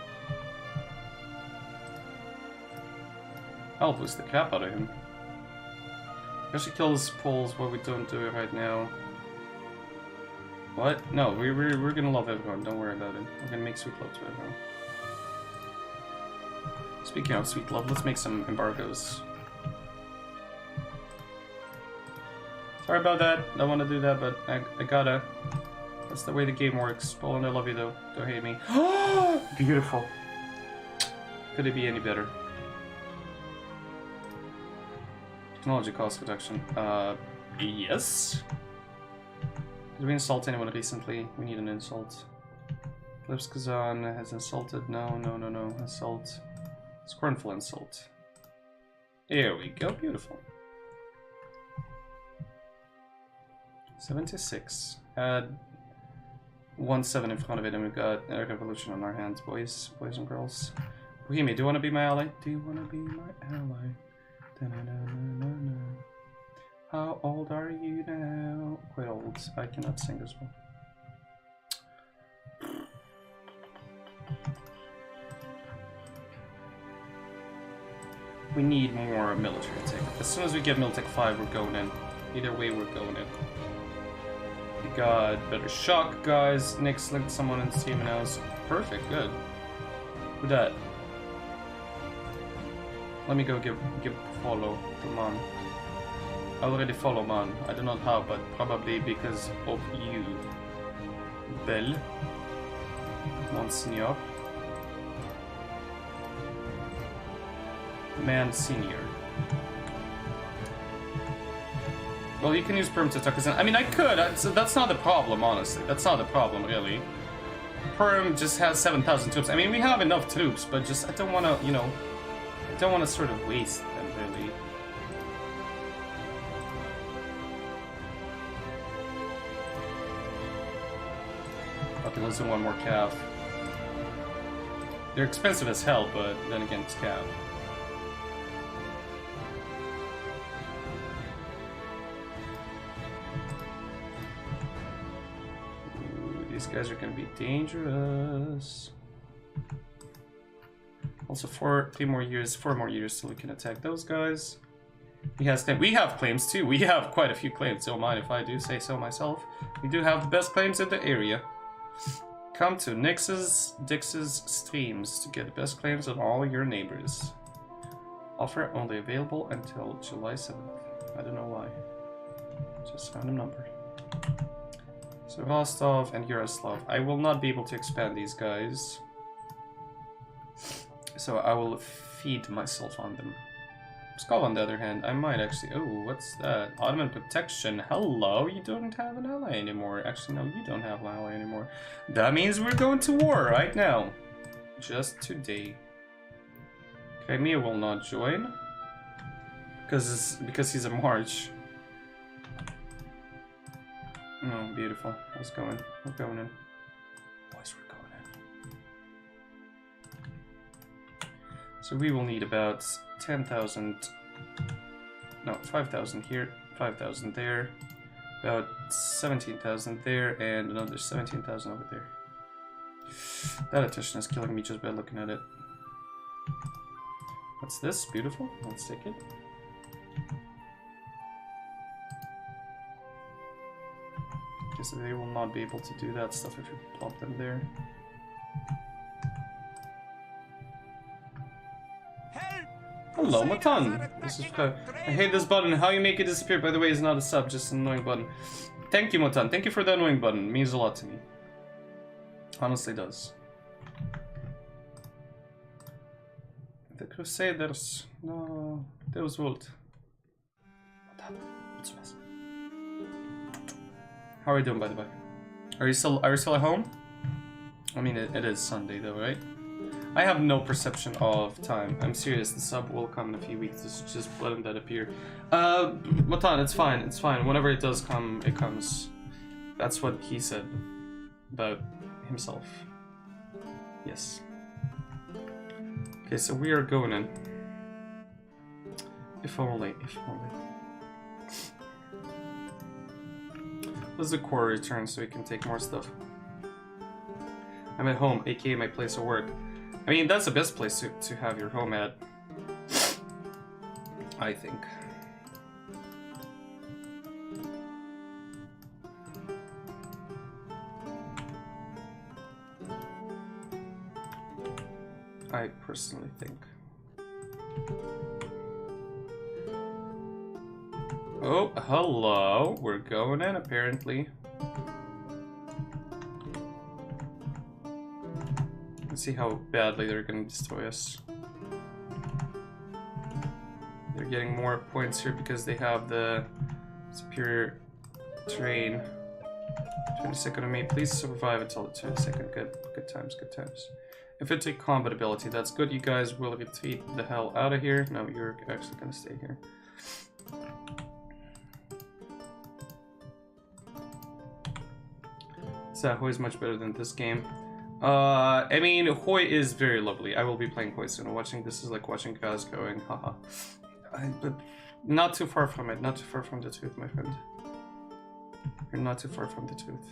I'll boost the crap out of him. Actually kills Poles, but we don't do it right now. What? No, we're gonna love everyone, don't worry about it. We're gonna make sweet love to everyone. Speaking of sweet love, let's make some embargoes. Sorry about that, don't want to do that, but I gotta. That's the way the game works. Poland, I love you though, don't hate me. Beautiful. Could it be any better? Technology cost reduction. Yes. Did we insult anyone recently? We need an insult. Clips Kazan has insulted. No. Insult. Scornful insult. Here we go. Beautiful. 76. Add 1-7 in front of it, and we've got a revolution on our hands, boys and girls. Bohemia, do you want to be my ally? Do you want to be my ally? Da-na-na-na-na-na. How old are you now? Quite old. I cannot sing as well. We need more military tech. As soon as we get Militech 5, we're going in. Either way, we're going in. We got better shock, guys. Nick's linked someone in Steam House. Perfect, good. Who that? Let me go give follow to Man. I already follow Man. I don't know how, but probably because of you. Bell. Monsignor. Man Senior. Well, you can use Perm to tuck us in. I mean, I could. That's not the problem, honestly. That's not the problem, really. Perm just has 7,000 troops. I mean, we have enough troops, but just I don't want to, you know, I don't want to sort of waste them, really. Okay, let's do one more calf. They're expensive as hell, but then again, it's calf. These guys are going to be dangerous. Also, 4 more years till we can attack those guys. We have claims too. We have quite a few claims. Don't mind if I do say so myself. We do have the best claims in the area. Come to Dix's streams to get the best claims on all your neighbors. Offer only available until July 7th. I don't know why. Just random number. So Rostov and Yaroslav. I will not be able to expand these guys. So I will feed myself on them. Skull, on the other hand, I might actually... Oh, what's that? Ottoman protection. Hello, you don't have an ally anymore. Actually, no, you don't have an ally anymore. That means we're going to war right now. Just today. Crimea will not join. Because he's a march. Oh, beautiful. Let's go in. We're going in. Boys, we're going in. So we will need about 10,000. No, 5,000 here, 5,000 there, about 17,000 there, and another 17,000 over there. That attrition is killing me just by looking at it. What's this? Beautiful. Let's take it. Guess they will not be able to do that stuff if you plop them there. Hello, Matan. This is I hate this button. How you make it disappear, by the way, is not a sub, just an annoying button. Thank you, Matan. Thank you for the annoying button. It means a lot to me. Honestly does. The Crusaders. No, those would. How are you doing, by the way? Are you still at home? I mean, it is Sunday though, right? I have no perception of time. I'm serious. The sub will come in a few weeks. Just letting that appear. Matan, it's fine. It's fine. Whenever it does come, it comes. That's what he said about himself. Yes. Okay, so we are going in. If only. If only. This is a core return, so we can take more stuff. I'm at home, aka my place of work. I mean, that's the best place to have your home at. I think. I personally think. Oh, hello. We're going in, apparently. Let's see how badly they're gonna destroy us. They're getting more points here because they have the superior terrain. 22nd of May, please survive until the 22nd. Good times, good times. Infantry combat ability, that's good. You guys will retreat the hell out of here. No, you're actually gonna stay here. Hoi is much better than this game. I mean, Hoi is very lovely. I will be playing Hoi soon. Watching this is like watching cows going, haha. But not too far from it. Not too far from the truth, my friend. You're not too far from the truth.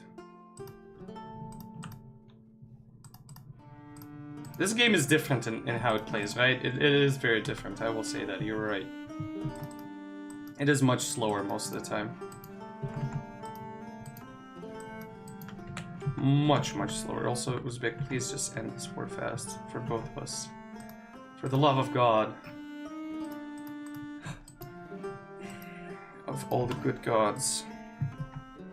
This game is different in how it plays, right? It is very different. I will say that. You're right. It is much slower most of the time. Much slower. Also, Uzbek, please just end this war fast for both of us. For the love of God. Of all the good gods.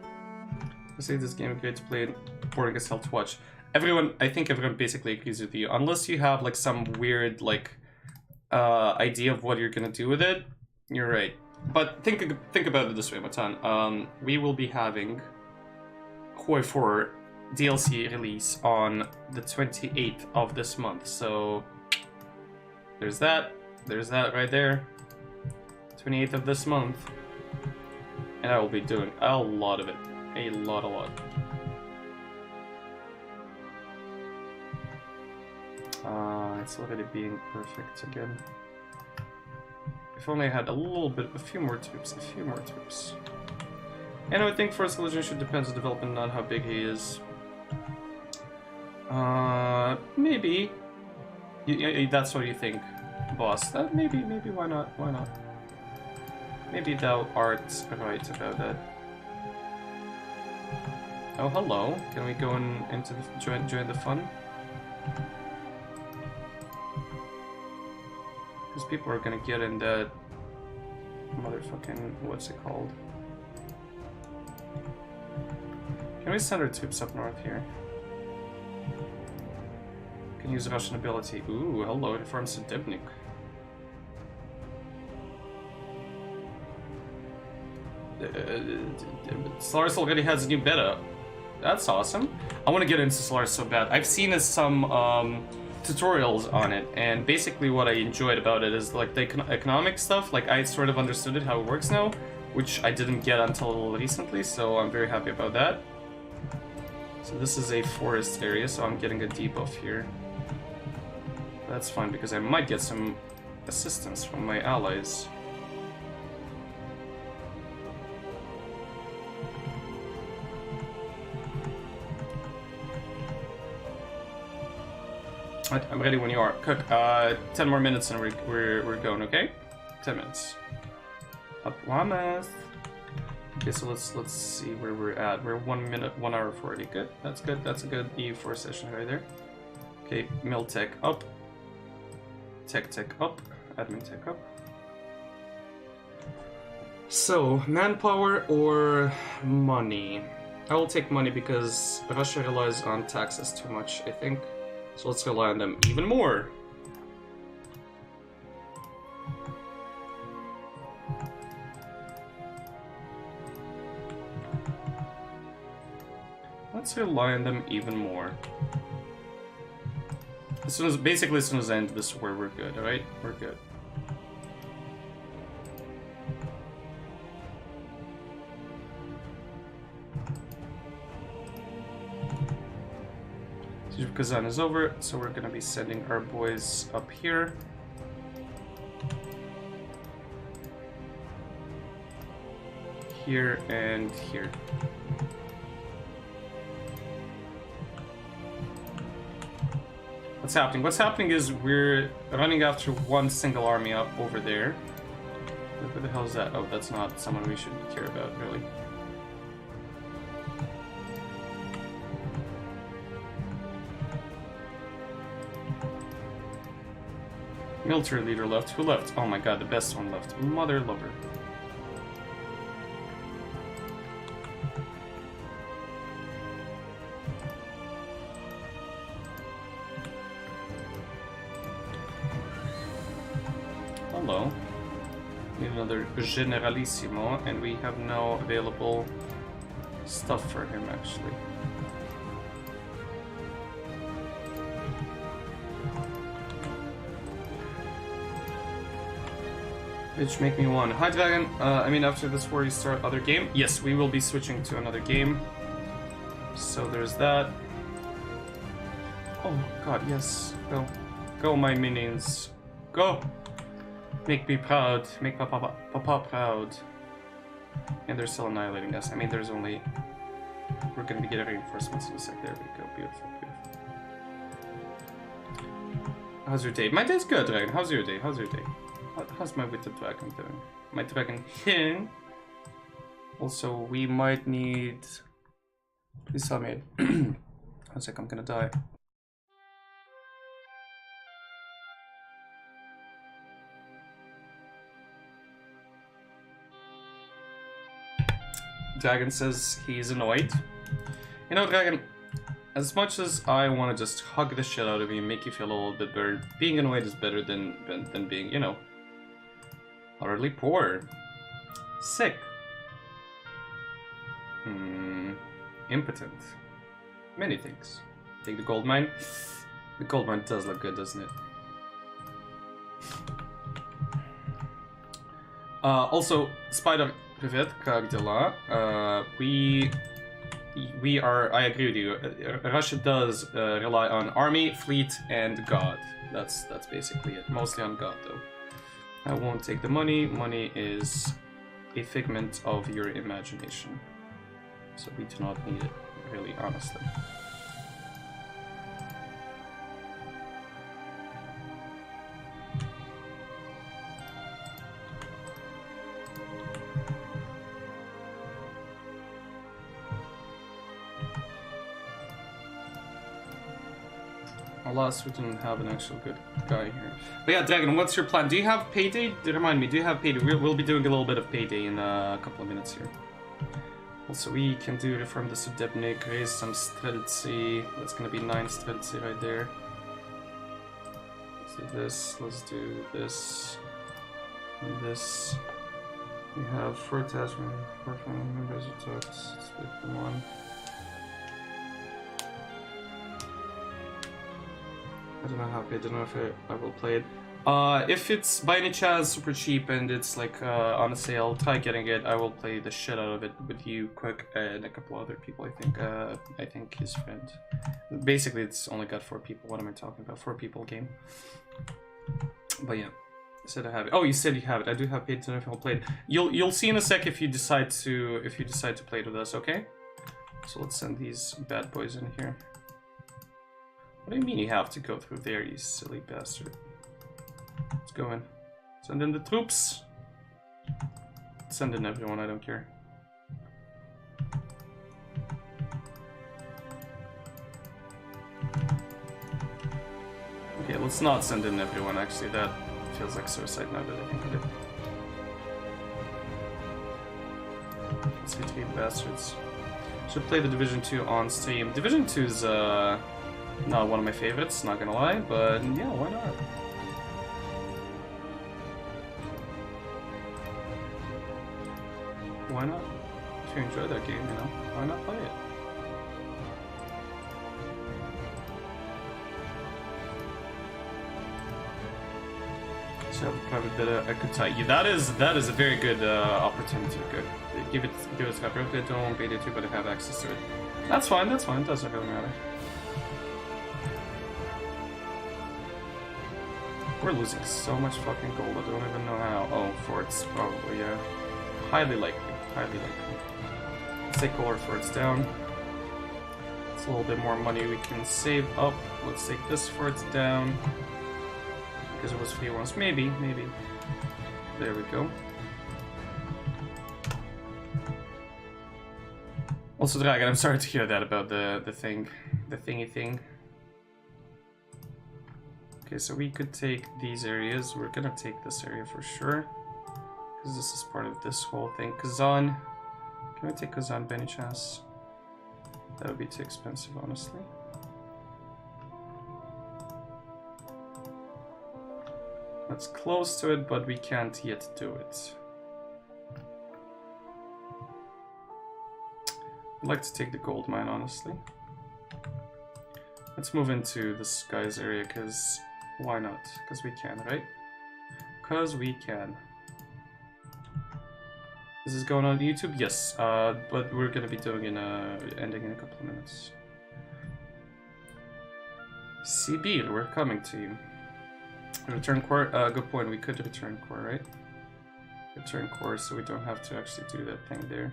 I say this game is great to play, boring as hell to watch. Everyone, I think everyone basically agrees with you. Unless you have like some weird like idea of what you're gonna do with it, you're right. But think about it this way, Matan. We will be having Hoi 4 DLC release on the 28th of this month, so there's that right there. 28th of this month, and I will be doing a lot of it, a lot. It's already being perfect again. If only I had a few more troops. And I think First Legion should depend on development, not how big he is. Maybe. That's what you think, boss. Maybe, why not? Maybe thou art right about that. Oh, hello. Can we go into the join the fun? Because people are gonna get in that motherfucking, what's it called? Can we send our troops up north here? Can use Russian ability. Ooh, hello, inform Sedebnik. Solaris already has a new beta. That's awesome. I want to get into Solaris so bad. I've seen some tutorials on it, and basically what I enjoyed about it is like the economic stuff. Like I sort of understood it, how it works now, which I didn't get until recently, so I'm very happy about that. So this is a forest area, so I'm getting a debuff here. That's fine, because I might get some assistance from my allies. Right, I'm ready when you are. Cook, 10 more minutes and we're going, okay? 10 minutes. Up Wamath. Okay, so let's see where we're at. We're 1 minute, 1 hour 40. Good. That's good. That's a good EU4 session right there. Okay, mill tech up. Tech up. Admin tech up. So, manpower or money? I will take money because Russia relies on taxes too much, I think. So let's rely on them even more. Let's rely on them even more. As soon as I end this war, we're good, alright? We're good. Siege of Kazan is over, so we're gonna be sending our boys up here. here, and here. What's happening? What's happening is we're running after one single army up over there. Where the hell is that? Oh, that's not someone we should care about, really. Military leader left. Who left? Oh my god, the best one left. Mother lover. Hello. Need another Generalissimo, and we have no available stuff for him, actually. Which make me one. Hi, Dragon. I mean, after this war, you start other game? Yes, we will be switching to another game. So there's that. Oh, God, yes. Go. Go, my minions. Go! Make me proud. Make Papa proud. And they're still annihilating us. I mean, there's only... We're gonna be getting reinforcements in a sec. There we go. Beautiful, beautiful. How's your day? My day's good, Dragon. How's your day? How's your day? How's my witted dragon doing? My dragon here. Also, we might need... Please tell me. One sec, I'm gonna die. Dragon says he's annoyed. You know, Dragon, as much as I want to just hug the shit out of you and make you feel a little bit better, being annoyed is better than being, you know, utterly poor. Sick. Impotent. Many things. Take the gold mine. The gold mine does look good, doesn't it? Also, Spider Privet, Kagdela, we are, I agree with you, Russia does rely on army, fleet, and god. That's basically it. Mostly on god, though. I won't take the money. Money is a figment of your imagination. So we do not need it, really, honestly. Alas, we didn't have an actual good guy here. But yeah, Dragon, what's your plan? Do you have payday? Remind me, do you have payday? We'll be doing a little bit of payday in a couple of minutes here. Also, we can do reform the Sudebnik, raise some Streltsy. That's gonna be 9 Streltsy right there. Let's do this, let's do this, and this. We have 4 attachment, 4 family members who talked, split from 1. I don't know how I don't know if I will play it. If it's by any chance super cheap and it's like on a sale, try getting it. I will play the shit out of it with you, Quick, and a couple other people. I think his friend. Basically, it's only got 4 people. What am I talking about? 4 people game. But yeah, I said I have it. Oh, you said you have it. I do have paid to know if I'll play it. You'll see in a sec if you decide to play it with us. Okay. So let's send these bad boys in here. What do you mean you have to go through there, you silly bastard? Let's go in. Send in the troops. Send in everyone, I don't care. Okay, let's not send in everyone, actually. That feels like suicide now that I think of it. Let's get 3 bastards. Should play the Division 2 on stream. Division 2 is, not one of my favorites, not gonna lie, but yeah, why not? Why not? If you enjoy that game, you know, why not play it? So I have a private beta I could tie you. That is a very good opportunity. Good. Give us a beta, don't beta 2, but I have access to it. That's fine, it doesn't really matter. We're losing so much fucking gold, I don't even know how. Oh, forts, probably, yeah. Highly likely. highly likely. Let's take all our forts down. It's a little bit more money we can save up. Let's take this forts down. Because it was free once. Maybe. There we go. Also, Dragon, I'm sorry to hear that about the thingy thing. Okay, so we could take these areas. We're gonna take this area for sure. Because this is part of this whole thing. Kazan. Can we take Kazan by any chance? That would be too expensive, honestly. That's close to it, but we can't yet do it. I'd like to take the gold mine, honestly. Let's move into the skies area, because why not? Because we can, right? Because we can. This is going on YouTube? Yes, but we're gonna be doing ending in a couple of minutes. CB, we're coming to you. Return core, good point, we could return core, right? Return core, so we don't have to actually do that thing there.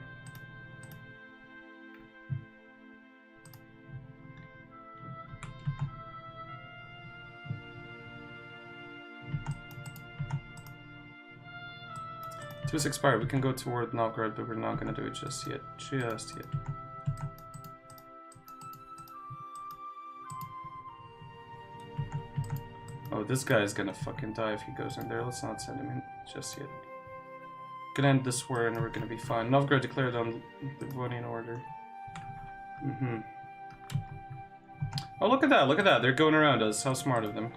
Two's expired. We can go toward Novgorod, but we're not gonna do it just yet. Just yet. Oh, this guy is gonna fucking die if he goes in there. Let's not send him in just yet. Gonna end this war and we're gonna be fine. Novgorod declared on the voting order. Oh, look at that! Look at that! They're going around us. How smart of them.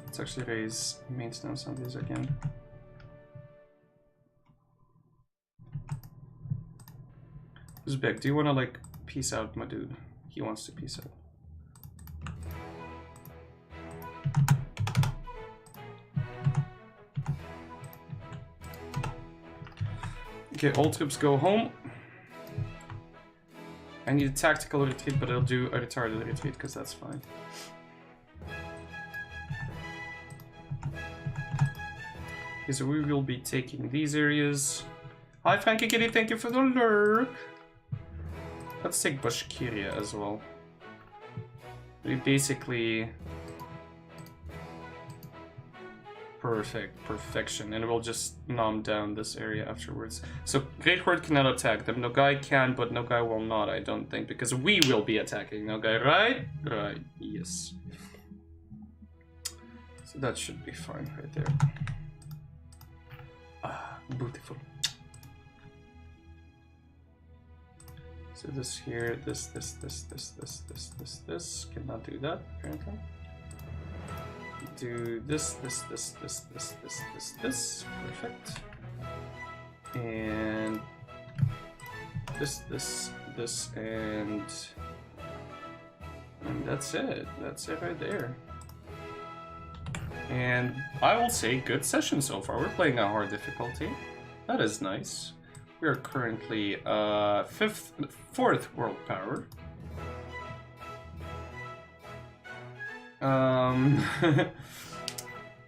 Let's actually raise maintenance on these again. Uzbek, do you want to like peace out, my dude? He wants to peace out. Okay, all troops go home. I need a tactical retreat, but I'll do a retarded retreat because that's fine. Okay, so we will be taking these areas. Hi, Frankie Kitty, thank you for the lurk. Let's take Bashkiria as well. We basically... perfection, and we'll just nom down this area afterwards. So, Great Horde cannot attack them. Nogai can, but Nogai will not, I don't think, because we will be attacking Nogai, right? Right, yes. So that should be fine right there. Ah, beautiful. So this here, this, cannot do that, apparently. Do this, perfect. And this, and that's it. That's it right there. And I will say, good session so far. We're playing a hard difficulty. That is nice. We are currently 4th world power.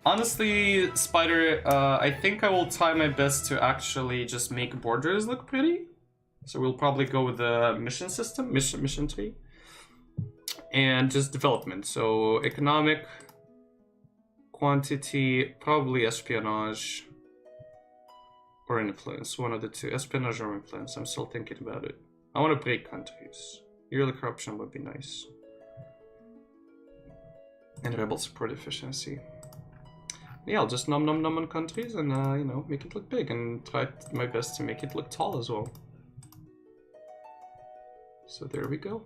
Honestly, Spider, I think I will try my best to actually just make borders look pretty. So we'll probably go with the mission system, mission tree, and just development. So economic, quantity, probably espionage, or influence. One of the two, espionage or influence. I'm still thinking about it. I want to break countries. Yearly corruption would be nice. And rebel support efficiency. Yeah, I'll just nom on countries and, you know, make it look big and try my best to make it look tall as well. So there we go.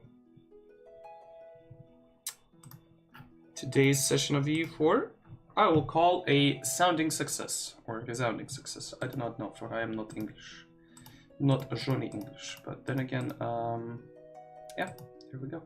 Today's session of EU4, I will call a sounding success, or a resounding success. I do not know, for I am not English. Not Johnny English, but then again, yeah, here we go.